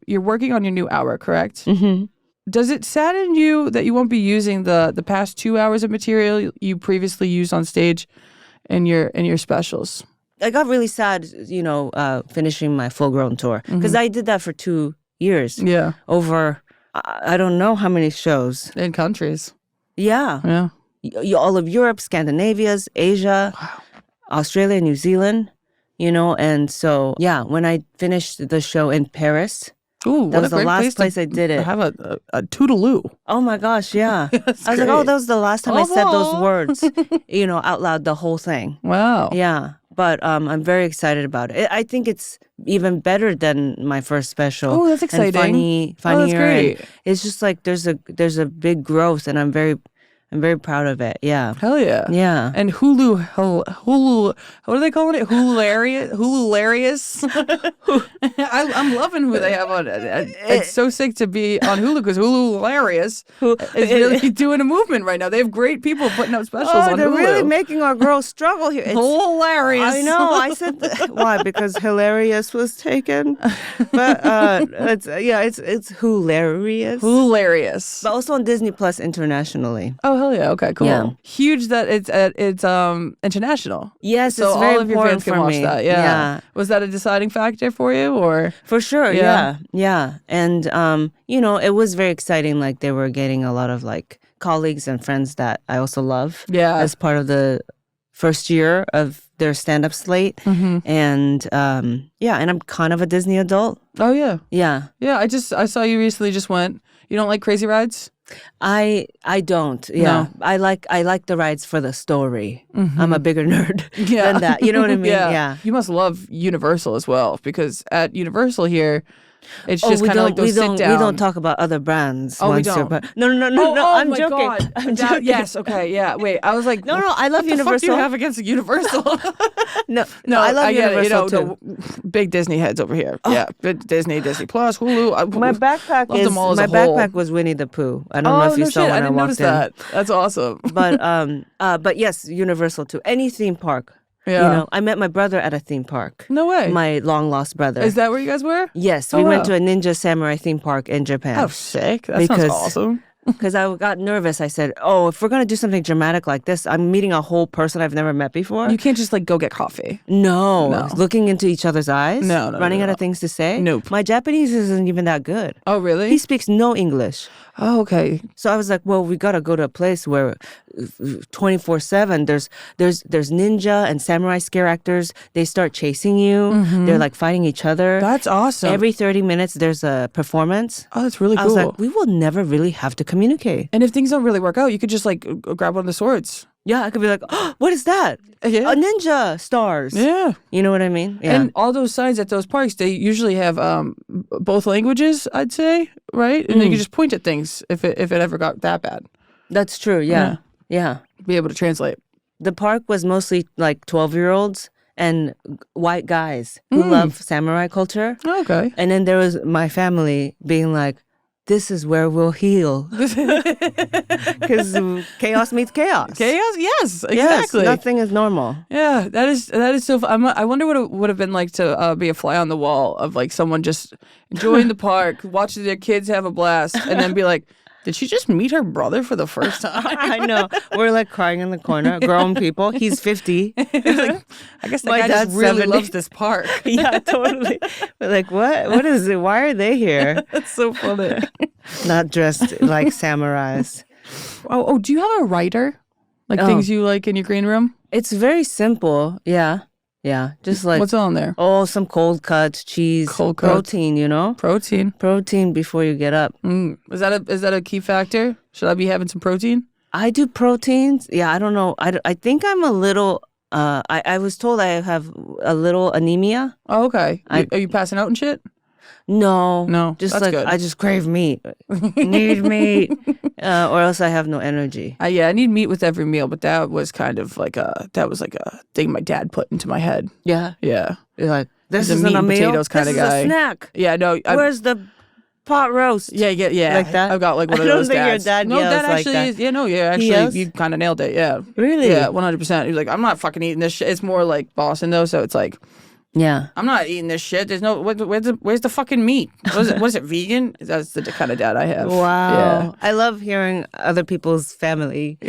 you're working on your new hour, correct?
Mm-hmm.
Does it sadden you that you won't be using the past 2 hours of material you previously used on stage in your specials?
I got really sad, finishing my full-grown tour because I did that for 2 years.
Yeah.
Over, I don't know how many shows.
In countries.
Yeah.
Yeah.
All of Europe, Scandinavias, Asia, Australia, New Zealand, and so, yeah, when I finished the show in Paris,
Ooh,
that was the last place I did it.
Have a toodaloo.
Oh my gosh, yeah.
That's
I was like, oh,
great.
that was the last time I said those
Oh.
words, out loud, the whole thing.
Wow.
Yeah. But I'm very excited about it. I think it's even better than my first special.
Oh, that's exciting.
And funnier.
that's great.
And it's just like there's a big growth, and I'm very proud of it. Yeah.
Hell yeah.
Yeah.
And Hulu, what are they calling it? Hulularious? I'm loving who they have on it. It's so sick to be on Hulu because Hulularious is really doing a movement right now. They have great people putting out specials on
they're
Hulu.
really making our girls struggle here.
Hilarious.
I know. I said why? Because hilarious was taken. But it's hilarious.
Hilarious.
But also on Disney Plus internationally.
Oh, hell yeah. Okay, cool.
Yeah.
Huge that it's international.
Yes,
So
it's very
all of your
important
fans can
for
watch
me.
that. Yeah. Was that a deciding factor for you or?
For sure,
Yeah.
yeah. And, it was very exciting. Like, they were getting a lot of, like, colleagues and friends that I also love.
Yeah.
As part of the first year of their stand-up slate.
Mm-hmm.
And, and I'm kind of a Disney adult.
Oh, yeah.
Yeah.
Yeah, I saw you recently just went. You don't like crazy rides?
I don't. Yeah.
No.
I like the rides for the story. I'm a bigger nerd
Yeah.
than that. You know what I mean? Yeah.
You must love Universal as well because at Universal here, it's just kind of like those sit down.
We don't talk about other brands.
Oh, we
once you're-
don't.
But no.
Oh,
I'm
my
joking.
God.
I'm
That-
joking.
Yes. Okay. Yeah. Wait. I was like,
No, I love
what the fuck do
Universal.
you have against Universal?
No,
No,
I love
get it.
Universal too.
Big Disney heads over here. Yeah, big Disney Plus, Hulu.
My backpack
love them all as
my
a whole.
backpack was Winnie the Pooh. I don't know if you
no
saw
shit.
when
I
I
didn't
walked
notice
in.
that. That's awesome.
But yes, Universal too. Any theme park.
Yeah.
I met my brother at a theme park.
No way.
My long lost brother.
Is that where you guys were?
Yes,
Oh,
we
wow.
went to a Ninja Samurai theme park in Japan.
Oh, sick. That sounds
Because-
awesome.
Because I got nervous. I said, oh, if we're going to do something dramatic like this, I'm meeting a whole person I've never met before.
You can't just like go get coffee.
No. Looking into each other's eyes.
No,
Running
no,
out
no.
of things to say.
Nope.
My Japanese isn't even that good.
Oh, really?
He speaks no English.
Oh, okay.
So I was like, well, we got to go to a place where 24/7 there's ninja and samurai scare actors. They start chasing you. They're like fighting each other.
That's awesome.
Every 30 minutes there's a performance.
Oh, that's really
I
cool.
was like, we will never really have to communicate. communicate.
And if things don't really work out, you could just like grab one of the swords.
Yeah, I could be like, oh, what is that?
Yeah.
A ninja stars.
Yeah.
You know what I mean? Yeah.
And all those signs at those parks, they usually have both languages, I'd say, right? And you can just point at things if it ever got that bad.
That's true. Yeah.
Be able to translate.
The park was mostly like 12-year-olds and white guys who love samurai culture.
Okay.
And then there was my family being like, this is where we'll heal. Because chaos meets chaos.
Chaos? Yes, exactly.
Yes, nothing is normal.
Yeah, that is so fun. I wonder what it would have been like to be a fly on the wall of like someone just enjoying the park, watching their kids have a blast, and then be like, did she just meet her brother for the first time?
I know. We're like crying in the corner, grown people. He's 50.
Like, I guess that
My
guy just
dad's
really
70.
loves this park.
Yeah, totally. We're like, what? What is it? Why are they here?
That's so funny.
Not dressed like samurais.
Oh, do you have a writer? Like things you like in your green room?
It's very simple. Yeah. Yeah. Just like,
What's on there?
oh, some cold cuts, cheese,
Cold cuts.
protein, you know?
Protein.
Protein before you get up.
Is that a key factor? Should I be having some protein?
I do proteins. Yeah, I don't know. I think I'm a little, I was told I have a little anemia.
Oh, okay. Are you passing out and shit?
No. Just
that's
like,
good.
I just crave meat. Need meat. Or else I have no energy.
I need meat with every meal, but that was kind of like a thing my dad put into my head.
Yeah.
Yeah.
You're like, this
He's a
isn't
meat
a
and
meal.
potatoes kinda
this
guy.
is a snack.
Yeah, no.
Where's the pot roast?
Yeah.
Like that?
I've got like one of
I don't
those
think your
dads.
dad
No,
yells
that
like
actually
that.
is. Yeah, no, yeah,
He
actually,
yells?
you kind of nailed it. Yeah.
Really?
Yeah, 100%. He was like, I'm not fucking eating this shit. It's more like Boston though, so it's like,
Yeah.
I'm not eating this shit. There's no, where's the fucking meat? Was it vegan? That's the kind of dad I have.
Wow.
Yeah.
I love hearing other people's family.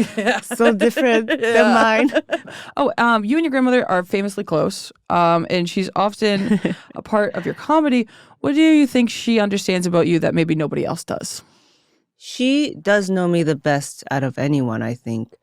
So different than mine.
Oh, you and your grandmother are famously close, and she's often a part of your comedy. What do you think she understands about you that maybe nobody else does?
She does know me the best out of anyone, I think.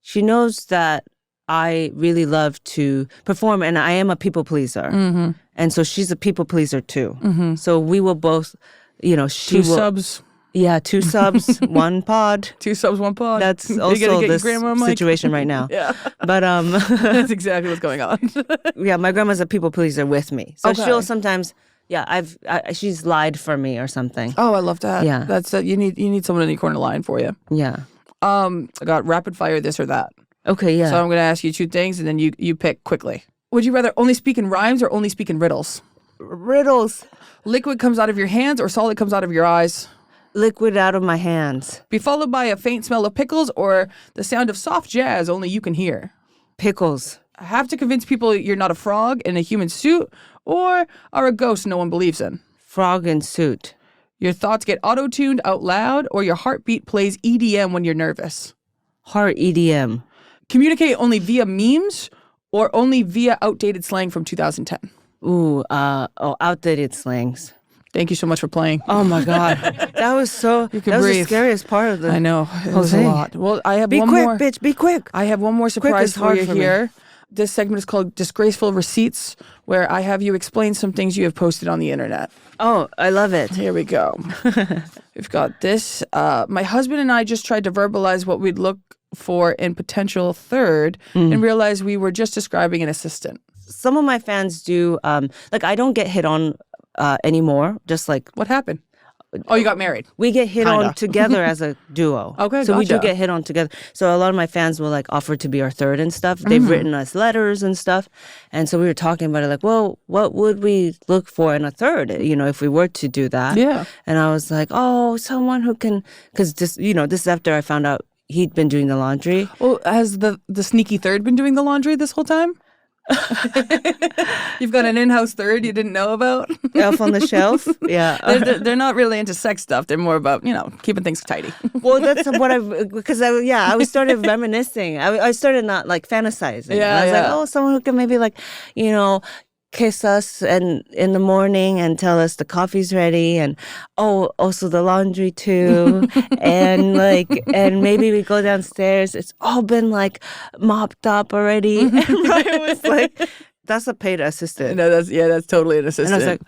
She knows that I really love to perform, and I am a people pleaser.
Mm-hmm.
And so she's a people pleaser too. Mm-hmm. So we will both, she
Two
will,
subs.
Yeah, 2 subs, 1 pod.
2 subs, 1 pod.
That's
You
also
gotta get
this
your grandma a mic?
situation right now.
Yeah.
But
That's exactly what's going on.
yeah, my grandma's a people pleaser with me. So
Okay.
she'll sometimes, she's lied for me or something.
Oh, I love that.
Yeah.
That's you need someone in the corner line for you.
Yeah.
I got rapid fire this or that.
Okay, yeah.
So I'm going to ask you 2 things, and then you pick quickly. Would you rather only speak in rhymes or only speak in riddles?
Riddles.
Liquid comes out of your hands or solid comes out of your eyes?
Liquid out of my hands.
Be followed by a faint smell of pickles or the sound of soft jazz only you can hear?
Pickles.
Have to convince people you're not a frog in a human suit or are a ghost no one believes in?
Frog in suit.
Your thoughts get auto-tuned out loud or your heartbeat plays EDM when you're nervous?
Heart EDM.
Communicate only via memes or only via outdated slang from 2010?
Ooh, outdated slangs.
Thank you so much for playing.
Oh my God. That was
can
the
breathe.
scariest part of the
I know. It
whole
was a
thing.
lot. Well, I have
Be
one
quick,
more.
bitch, be quick.
I have one more surprise
is
for
hard
you
for me.
here. This segment is called Disgraceful Receipts, where I have you explain some things you have posted on the internet.
Oh, I love it.
Here we go. We've got this. My husband and I just tried to verbalize what we'd look for in potential third and realized we were just describing an assistant.
Some of my fans do, I don't get hit on anymore, just like
What happened? Oh, you got married.
we get hit
Kinda.
on together as a duo.
Okay,
so we do
gotcha.
get hit on together. So a lot of my fans will like offer to be our third and stuff. They've written us letters and stuff. And so we were talking about it like, well, what would we look for in a third, if we were to do that?
Yeah.
And I was like, oh, someone who can, because this is after I found out he'd been doing the laundry.
Well, has the sneaky third been doing the laundry this whole time? You've got an in-house third you didn't know about?
Elf on the shelf. Yeah.
They're not really into sex stuff. They're more about, keeping things tidy.
Well, that's what I started reminiscing. I started not like fantasizing.
Yeah,
I was
yeah.
like, oh, someone who can maybe kiss us and in the morning and tell us the coffee's ready, and also the laundry too, and maybe we go downstairs. It's all been like mopped up already. And Ryan was like, "That's a paid assistant."
No, that's totally an assistant.
And I was like,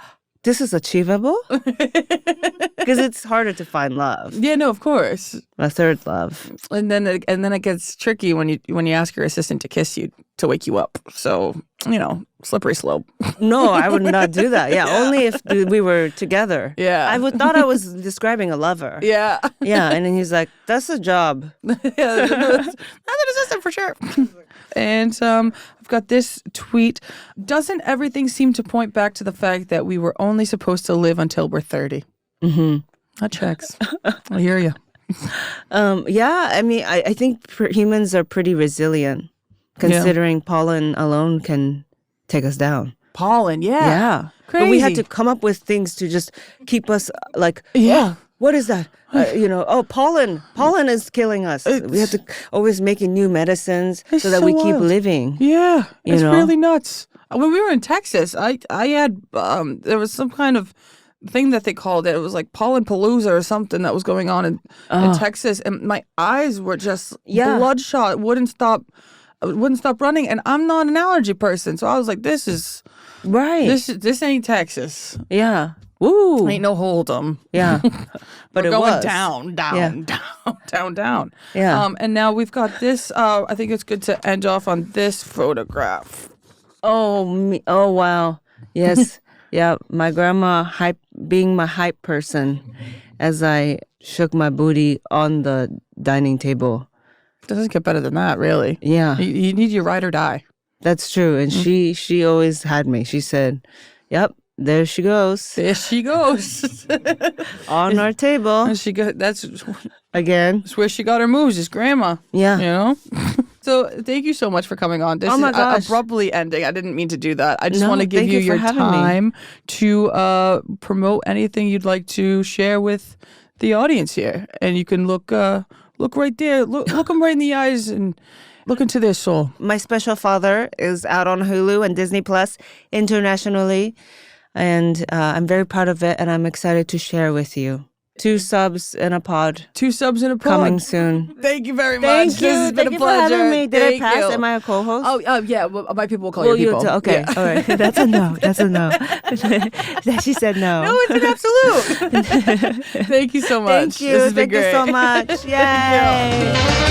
this is achievable? Because it's harder to find love,
Yeah, no, of course.
a third love.
And then it gets tricky when you ask your assistant to kiss you to wake you up. So, slippery slope.
No, I would not do that. Yeah, only if we were together.
Yeah.
I thought I was describing a lover.
Yeah.
Yeah, and then he's like, that's a job.
Yeah, that's an assistant for sure. And I've got this tweet. Doesn't everything seem to point back to the fact that we were only supposed to live until we're 30? Mm-hmm. That checks. I hear you.
Yeah, I mean, I think humans are pretty resilient, considering pollen alone can take us down.
Pollen, yeah.
Yeah.
Crazy.
But we had to come up with things to just keep us like,
Yeah.
what is that? Pollen. Pollen is killing us. We have to always making new medicines so that we keep
wild.
living.
Yeah, it's
know?
really nuts. When we were in Texas, I had there was some kind of thing that they called it. It was like pollen palooza or something that was going on in Texas, and my eyes were just bloodshot. Wouldn't stop running, and I'm not an allergy person, so I was like, "This is
Right.
This ain't Texas.
Yeah. Woo.
Ain't no Hold'em."
Yeah. But
We're
it
going
was.
down. Down.
Yeah.
And now we've got this. I think it's good to end off on this photograph.
Oh wow. Yes. Yeah. My grandma being my hype person as I shook my booty on the dining table.
Doesn't get better than that, really.
Yeah.
You need your ride or die.
That's true. And she always had me. She said, "Yep, there she goes."
There she goes.
On our table.
That's
Again.
where she got her moves, is grandma.
Yeah.
So thank you so much for coming on. This
Oh my
is
gosh.
abruptly ending. I didn't mean to do that. I just
No,
want to give
thank
you
you for
your
having me.
time to promote anything you'd like to share with the audience here. And you can look right there. Look them right in the eyes and look into their soul.
My Special Father is out on Hulu and Disney Plus internationally. And I'm very proud of it. And I'm excited to share with you. 2 subs in a pod
2 subs in a pod.
coming soon.
Thank you very much.
Thank
This
you.
has been
Thank
a
you for
pleasure.
having me. Did
Thank
I pass?
you.
Am I a co-host?
Oh, yeah. Well, my people will call
Well,
you people.
okay.
Yeah.
All right. That's a no. That's a no. She said no.
No, it's an absolute. Thank you so much.
Thank you.
This has been
Thank you
great.
so much. Yay.